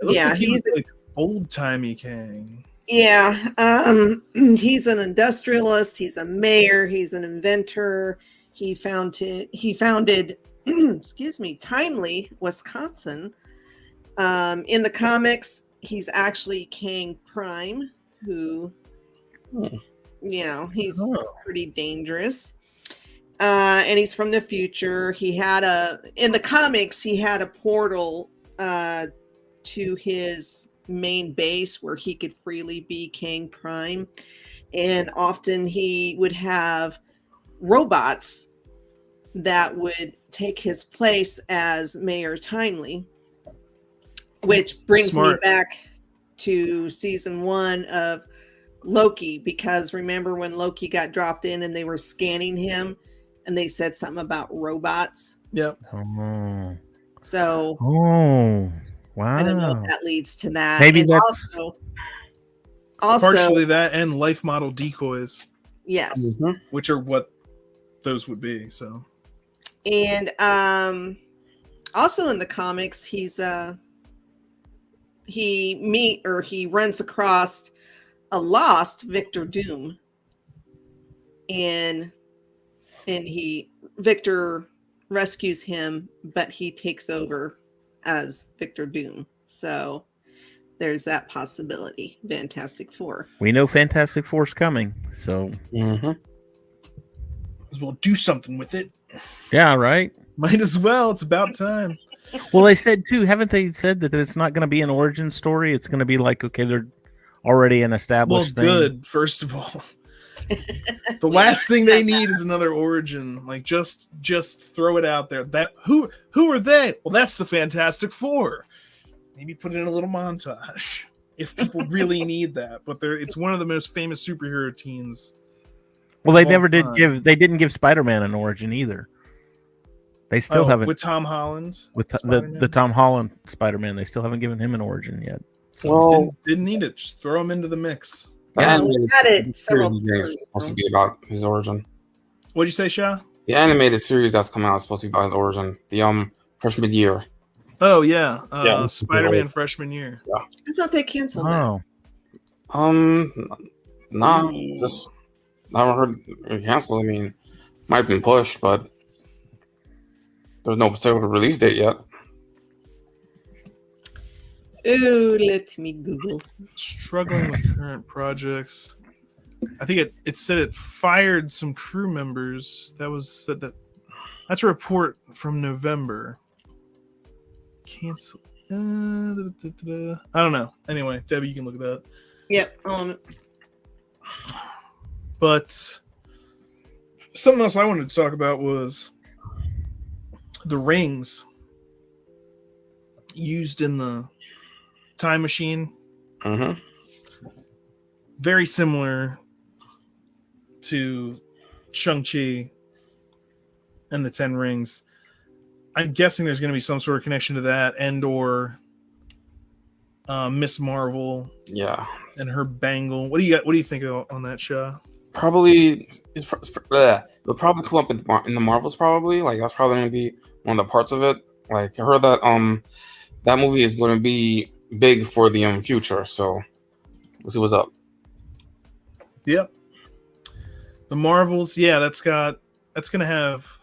It looks like he's like old-timey Kang. Yeah. He's an industrialist, he's a mayor, he's an inventor. He founded excuse me, Timely, Wisconsin. In the comics, he's actually Kang Prime, who he's pretty dangerous. And he's from the future. In the comics, he had a portal to his main base where he could freely be Kang Prime. And often he would have robots that would take his place as Mayor Timely, which brings me back to season 1 of Loki, because remember when Loki got dropped in and they were scanning him and they said something about robots? Yep. So wow. I don't know if that leads to that. Maybe and that's also partially that and life model decoys. Yes. Which are what those would be. So and also in the comics, he runs across a lost Victor Doom, and Victor rescues him, but he takes over as Victor Doom. So there's that possibility. Fantastic Four. We know Fantastic Four's coming, so as well do something with it. Yeah, right. Might as well. It's about time. Well, they said too, haven't they said that it's not going to be an origin story? It's going to be like, okay, they're already an established thing. Good, first of all. The last thing they need is another origin. Like just throw it out there. That who are they? Well, that's the Fantastic Four. Maybe put it in a little montage if people really need that. But it's one of the most famous superhero teams. Well, they didn't give Spider-Man an origin either. They still haven't with Tom Holland. With the Tom Holland Spider-Man, they still haven't given him an origin yet. So didn't need it. Just throw him into the mix. Yeah, we had it several times. Supposed to be about his origin. What'd you say, Sha? The animated series that's coming out is supposed to be about his origin. The freshman year. Oh yeah, Spider-Man freshman year. Yeah. I thought they canceled that. Nah, just I haven't heard it canceled. I mean, might have been pushed, but there's no particular release date yet. Oh, let me Google. Struggling with current projects. I think it said it fired some crew members. That's a report from November. Cancel. I don't know. Anyway, Debbie, you can look at that. Yep. But something else I wanted to talk about was the rings used in the time machine. Very similar to Shang-Chi and the 10 Rings. I'm guessing there's going to be some sort of connection to that, and or Miss Marvel. Yeah. And her bangle. What do you think on that, Shah? Probably it'll probably come up in the Marvels. Probably like that's probably going to be one of the parts of it. Like I heard that that movie is going to be big for the future. So we'll see what's up. Yep. The Marvels, yeah, that's going to have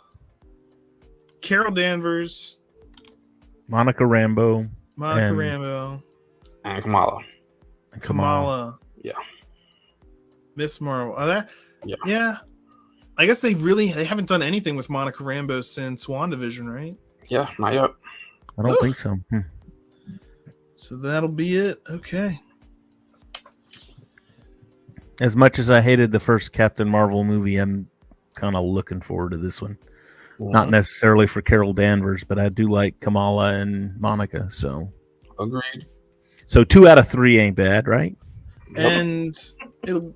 Carol Danvers, Monica Rambeau, and Kamala. Yeah. Miss Marvel. Yeah. I guess they haven't done anything with Monica Rambeau since WandaVision, right? Yeah, not yet. I don't think so. So that'll be it. Okay. As much as I hated the first Captain Marvel movie, I'm kind of looking forward to this one. Not necessarily for Carol Danvers, but I do like Kamala and Monica. So Agreed. So 2 out of 3 ain't bad, right? And it'll,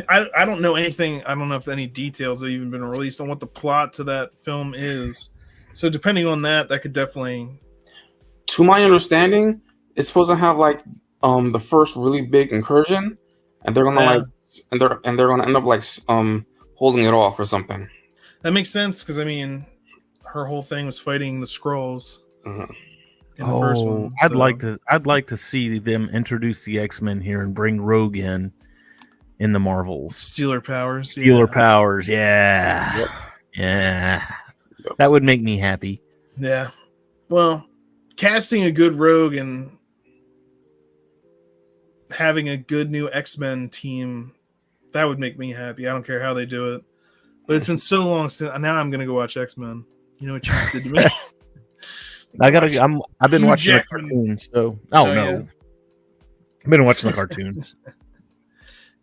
I don't know anything. I don't know if any details have even been released on what the plot to that film is. So depending on that could definitely. To my understanding, it's supposed to have like the first really big incursion, and they're gonna they're gonna end up like holding it off or something. That makes sense because I mean, her whole thing was fighting the Skrulls. Mm-hmm. In the first one, I'd like to see them introduce the X-Men here and bring Rogue in the Marvels. Steal her powers. Powers, yeah. Yep. Yeah. That would make me happy. Yeah. Well, casting a good Rogue and having a good new X-Men team, that would make me happy. I don't care how they do it. But it's been so long since now I'm gonna go watch X-Men. You know what you just did to me? I've been watching the cartoons, so no. Yeah. I've been watching the cartoons. You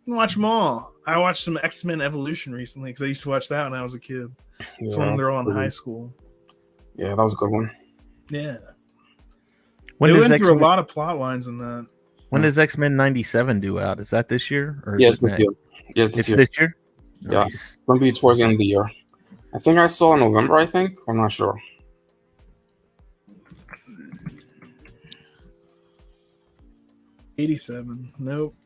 can watch them all. I watched some X-Men Evolution recently because I used to watch that when I was a kid. It's when they're all in high school. Yeah, that was a good one. Yeah. When they does went through a X-Men, lot of plot lines in that. when does X-Men 97 due out? Is that this year? Or Yes, is it this year. Yes, It's this year? Yeah. Nice. It's gonna be towards the end of the year. I think I saw in November. I'm not sure. '87. Nope.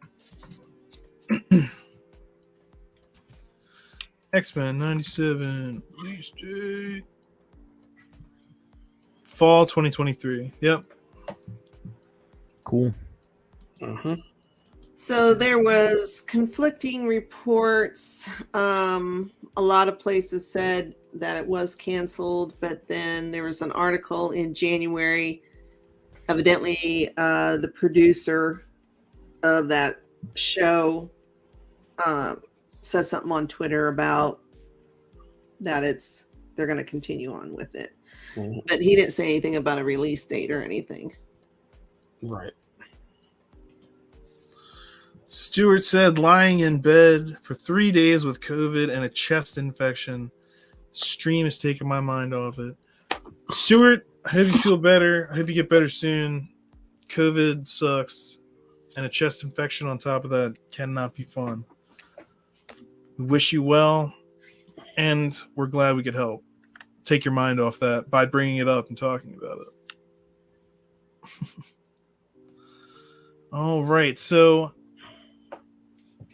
X-Men 97. Release date. Fall 2023. Yep. Cool. Mm-hmm. So there was conflicting reports. A lot of places said that it was canceled, but then there was an article in January. Evidently, the producer of that show said something on Twitter about that they're going to continue on with it. Mm-hmm. But he didn't say anything about a release date or anything. Right. Stewart said lying in bed for 3 days with COVID and a chest infection. Stream is taking my mind off it. Stewart, I hope you feel better. I hope you get better soon. COVID sucks. And a chest infection on top of that cannot be fun. We wish you well. And we're glad we could help. Take your mind off that by bringing it up and talking about it. All right. So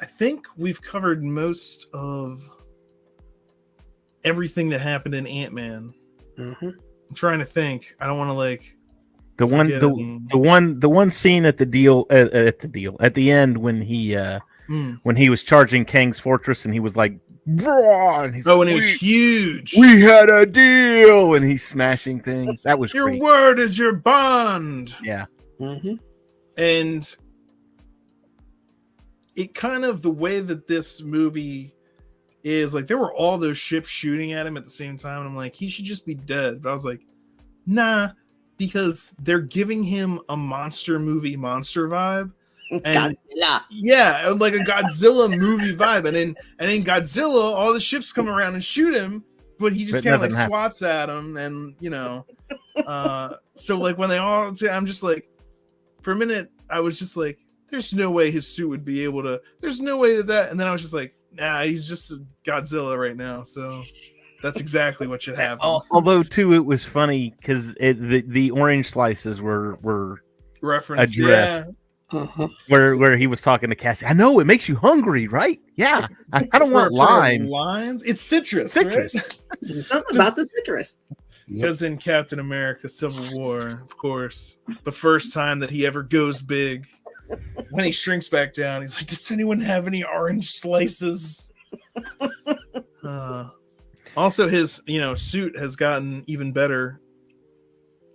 I think we've covered most of everything that happened in Ant-Man. Mm-hmm. I'm trying to think. I don't want to The one scene at the end when he was charging Kang's fortress and he was like, "Raw!" And and it was huge. We had a deal, and he's smashing things. That was your great. word is your bond. Yeah. Mm-hmm. And it kind of the way that this movie is like, there were all those ships shooting at him at the same time. And I'm like, he should just be dead. But I was like, nah, because they're giving him a monster movie monster vibe. And Godzilla. Yeah, like a Godzilla movie vibe. And in Godzilla, all the ships come around and shoot him, but he just kind of like swats at them. And so like when they all, I'm just like, for a minute, I was just like, there's no way his suit would be able to, there's no way that, and then I was just like, nah, he's just a Godzilla right now. So that's exactly what should happen. Although too, it was funny because the orange slices were referenced, addressed. Yeah. Uh-huh. Where he was talking to Cassie. I know it makes you hungry, right? Yeah. I don't want limes. It's citrus. Right? Something about the citrus. Because in Captain America Civil War, of course, the first time that he ever goes big, when he shrinks back down, he's like, does anyone have any orange slices? Also, his suit has gotten even better.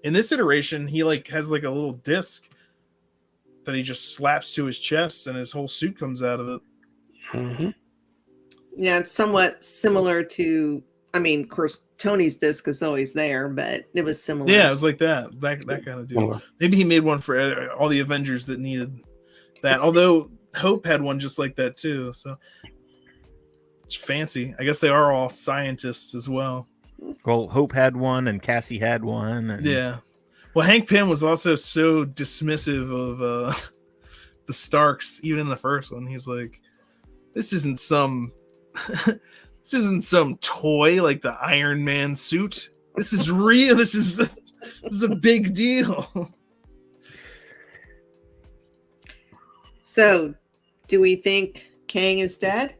In this iteration, he has a little disc that he just slaps to his chest, and his whole suit comes out of it. Mm-hmm. Yeah, it's somewhat similar to. I mean, of course, Tony's disc is always there, but it was similar. Yeah, it was like that kind of deal. Maybe he made one for all the Avengers that needed that. Although Hope had one just like that too. So it's fancy. I guess they are all scientists as well. Well, Hope had one, and Cassie had one. And... Yeah. Well, Hank Pym was also so dismissive of the Starks, even in the first one. He's like, "This isn't some, this isn't some toy like the Iron Man suit. This is real. This is a big deal." So, do we think Kang is dead?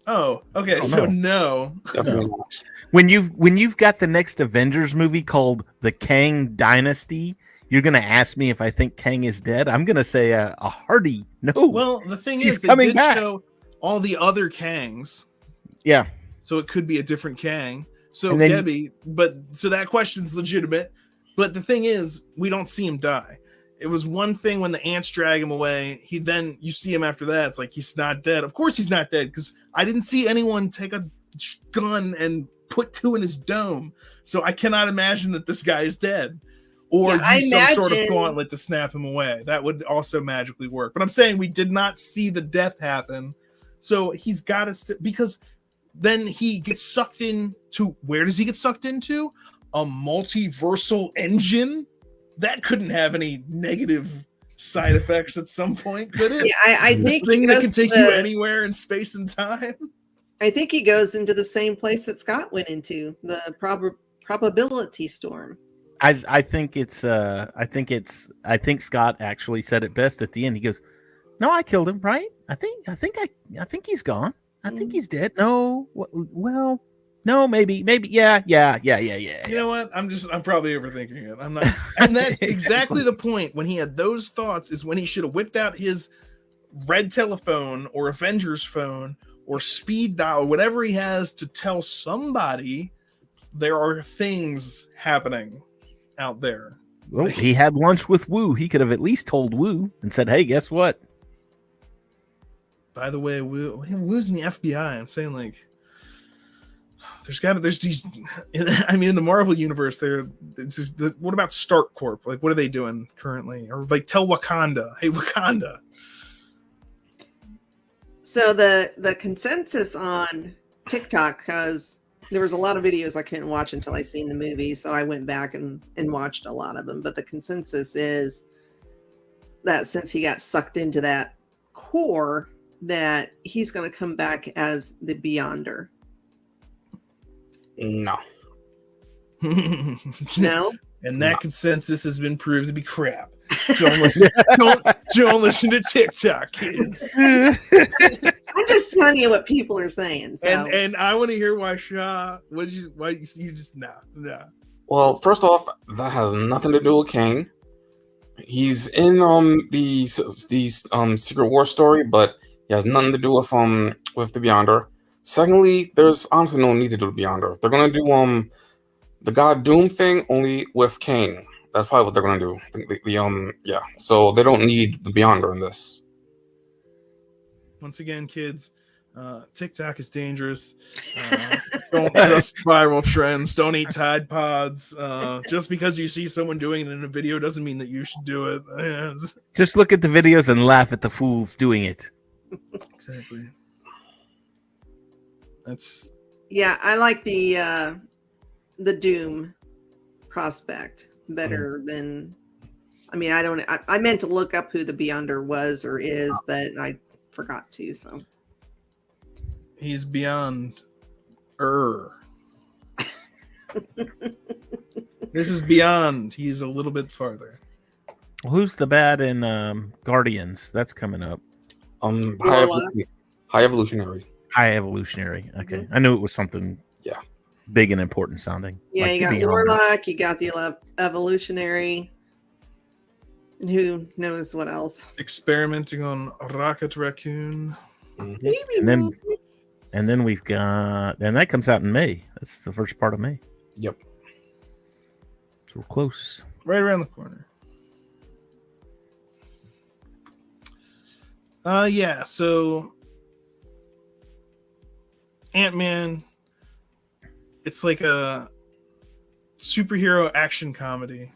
Oh, okay. So no. Definitely not. When you've got the next Avengers movie called The Kang Dynasty, you're gonna ask me if I think Kang is dead. I'm gonna say a hearty no. Well, the thing He's is, they coming did back. show all the other Kangs, Yeah, so it could be a different Kang. So And then- Debbie, so that question's legitimate. But the thing is, we don't see him die. It was one thing when the ants drag him away. You see him after that. It's like he's not dead. Of course he's not dead, because I didn't see anyone take a gun and put 2 in his dome. So I cannot imagine that this guy is dead. Or Yeah, use some sort of gauntlet to snap him away. That would also magically work. But I'm saying we did not see the death happen. So he's got to because then he gets sucked into, where does he get sucked into? A multiversal engine? That couldn't have any negative side effects at some point, could it? Yeah, I This think thing that can take you the- anywhere in space and time. I think he goes into the same place that Scott went into, the probability storm. I think Scott actually said it best at the end. He goes, "No, I killed him, right? I think he's gone. I think he's dead. No, well, no, maybe, yeah. You know what? I'm probably overthinking it. I'm not, and that's exactly the point. When he had those thoughts, is when he should have whipped out his red telephone or Avengers phone or speed dial, whatever he has, to tell somebody there are things happening out there. Well, he had lunch with Wu. He could have at least told Wu and said, "Hey, guess what? By the way, Wu's in the FBI. I'm saying, like, there's these. I mean, in the Marvel universe, what about Stark Corp? Like, what are they doing currently? Or like, tell Wakanda, hey, Wakanda. So the consensus on TikTok, because there was a lot of videos I couldn't watch until I seen the movie, so I went back and watched a lot of them. But the consensus is that since he got sucked into that core, that he's going to come back as the Beyonder. No. No? And that consensus has been proved to be crap. Don't listen. don't listen to TikTok, kids. I'm just telling you what people are saying. So. And I want to hear why Shaw. Why you just no. Well, first off, that has nothing to do with Kang. He's in the Secret War story, but he has nothing to do with the Beyonder. Secondly, there's honestly no need to do the Beyonder. They're gonna do the God Doom thing only with Kang. That's probably what they're gonna do. Yeah. So they don't need the Beyonder in this. Once again, kids, TikTok is dangerous. Don't trust viral trends. Don't eat Tide Pods. Just because you see someone doing it in a video doesn't mean that you should do it. Just look at the videos and laugh at the fools doing it." Exactly. That's Yeah, I like the Doom prospect better than. I mean, I meant to look up who the Beyonder was or is, but I forgot to. So he's beyond. This is beyond. He's a little bit farther. Well, who's the bad in Guardians? That's coming up. High evolutionary. High evolutionary. Okay, I knew it was something. Yeah, big and important sounding. yeah, like you got Beyond. Warlock, you got the evolutionary, and who knows what else? Experimenting on Rocket Raccoon. And then we've got, and that comes out in May. That's the first part of May. Yep. So we're close. Right around the corner. Yeah, so Ant-Man, it's like a superhero action comedy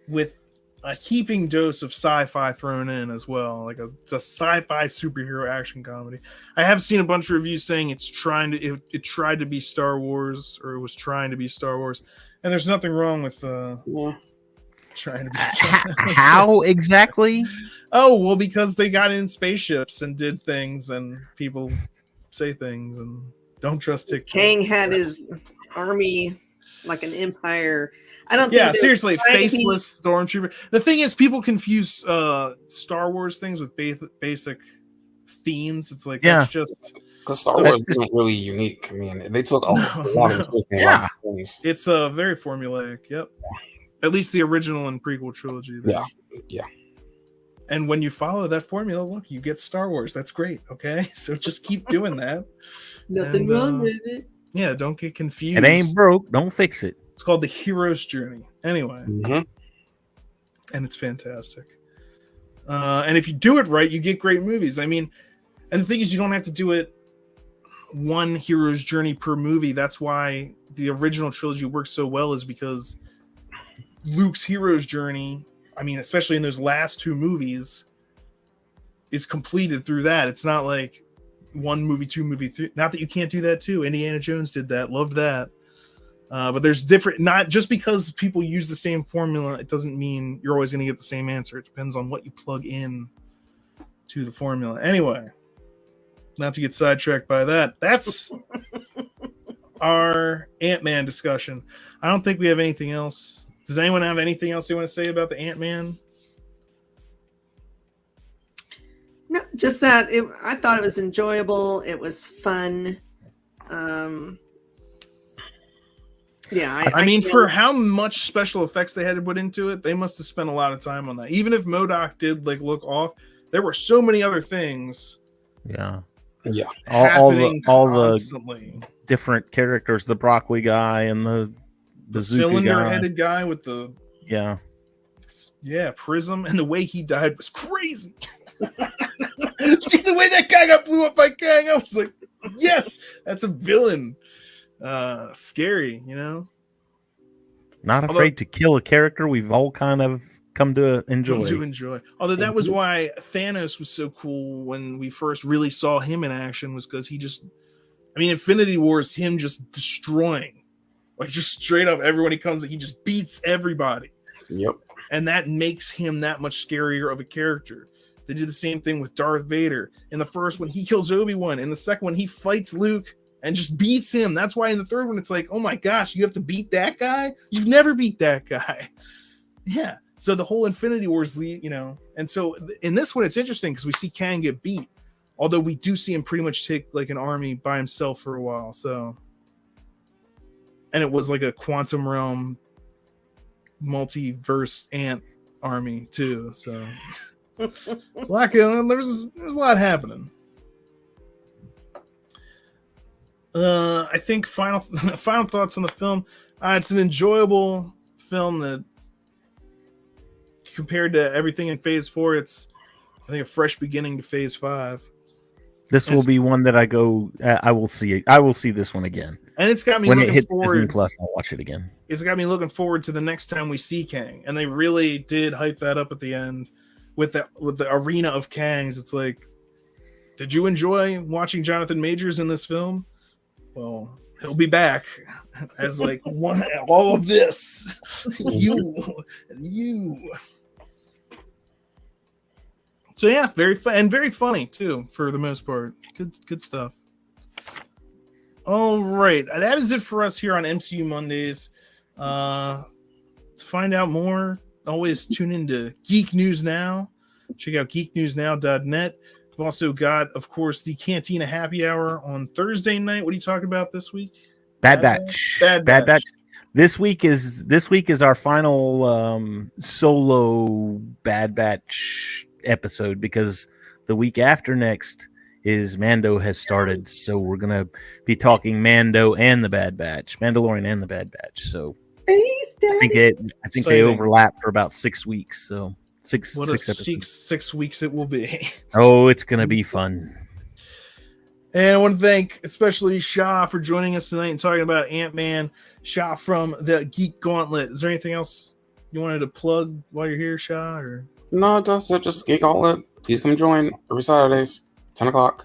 with a heaping dose of sci-fi thrown in as well. Like it's a sci-fi superhero action comedy. I have seen a bunch of reviews saying it tried to be Star Wars, or it was trying to be Star Wars, and there's nothing wrong with trying to be Star Wars. How exactly? Oh, well, because they got in spaceships and did things, and people say things and don't trust TikTok. Kang had his army like an empire. I don't Yeah, think seriously, faceless stormtrooper. The thing is, people confuse Star Wars things with basic themes. It's like that's just because Star Wars isn't really unique. I mean, they took a lot of things. It's very formulaic. Yep, at least the original and prequel trilogy. There. Yeah. And when you follow that formula, look, you get Star Wars. That's great. Okay, so just keep doing that. Nothing wrong with it. Yeah, don't get confused. It ain't broke. Don't fix it. It's called The Hero's Journey. Anyway. Mm-hmm. And it's fantastic. And if you do it right, you get great movies. I mean, and the thing is, you don't have to do it one hero's journey per movie. That's why the original trilogy works so well, is because Luke's hero's journey, I mean, especially in those last two movies, is completed through that. It's not like one movie, two movie, three. Not that you can't do that too. Indiana Jones did that. Loved that. But there's different, not just because people use the same formula, it doesn't mean you're always going to get the same answer. It depends on what you plug in to the formula. Anyway, not to get sidetracked by that. That's our Ant-Man discussion. I don't think we have anything else. Does anyone have anything else they want to say about the Ant-Man? No, just that I thought it was enjoyable. It was fun. Yeah, I mean, for how much special effects they had to put into it, they must have spent a lot of time on that. Even if MODOK did look off, there were so many other things. Yeah. All the different characters, the broccoli guy and the cylinder-headed guy with the prism, and the way he died was crazy. The way that guy got blew up by Kang, I was like, yes, that's a villain. Scary, you know. Not afraid to kill a character we've all kind of come to enjoy. Although that was why Thanos was so cool when we first really saw him in action, was because he just, I mean, Infinity War is him just destroying, like just straight up everyone he comes, he just beats everybody. Yep. And that makes him that much scarier of a character. They did the same thing with Darth Vader. In the first one, he kills Obi-Wan. In the second one, he fights Luke and just beats him. That's why in the third one, it's like, oh my gosh, you have to beat that guy? You've never beat that guy. Yeah. So the whole Infinity Wars, you know. And so in this one, it's interesting because we see Kang get beat. Although we do see him pretty much take like an army by himself for a while. So, and it was like a quantum realm multiverse ant army too. So there's a lot happening. I think final thoughts on the film. It's an enjoyable film that, compared to everything in Phase 4, it's, I think, a fresh beginning to Phase 5. This will be one that I will see. I will see this one again. And it's got me when looking it hits forward. Disney Plus, I'll watch it again. It's got me looking forward to the next time we see Kang, and they really did hype that up at the end with the arena of Kangs. It's like, did you enjoy watching Jonathan Majors in this film? Well, he'll be back as like all of this. you. So yeah, very fun and very funny too, for the most part. Good stuff. All right, that is it for us here on MCU Mondays. To find out more, always tune into Geek News Now. Check out geeknewsnow.net. We've also got, of course, the Cantina Happy Hour on Thursday night. What are you talking about this week? Bad Batch. This week is our final solo Bad Batch episode, because the week after next is Mando has started. So we're gonna be talking Mando and the Bad Batch, Mandalorian and the Bad Batch. So I think they overlap for about 6 weeks. So six episodes. 6 weeks it will be. Oh, it's gonna be fun. And I want to thank especially Shah for joining us tonight and talking about Ant-Man. Shah from the Geek Gauntlet. Is there anything else you wanted to plug while you're here, Shah? Or No, just Geek Outlet. Please come join every Saturdays, 10 o'clock.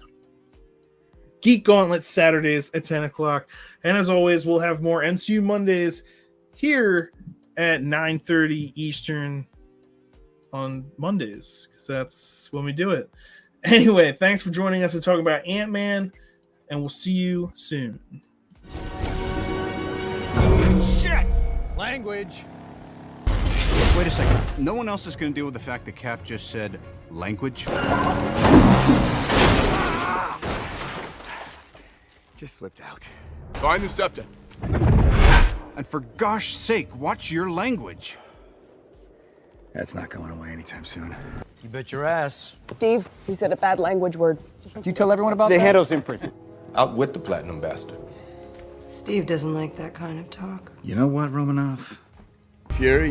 Geek Gauntlet Saturdays at 10 o'clock. And as always, we'll have more MCU Mondays here at 9:30 Eastern on Mondays, because that's when we do it. Anyway, thanks for joining us to talk about Ant-Man, and we'll see you soon. Shit! Language. Wait a second. No one else is going to deal with the fact that Cap just said language? Just slipped out. Find the scepter. And for gosh sake, watch your language. That's not going away anytime soon. You bet your ass. Steve, you said a bad language word. Did you tell everyone about The that? handle's imprinted. Out with the platinum bastard. Steve doesn't like that kind of talk. You know what, Romanoff? Fury,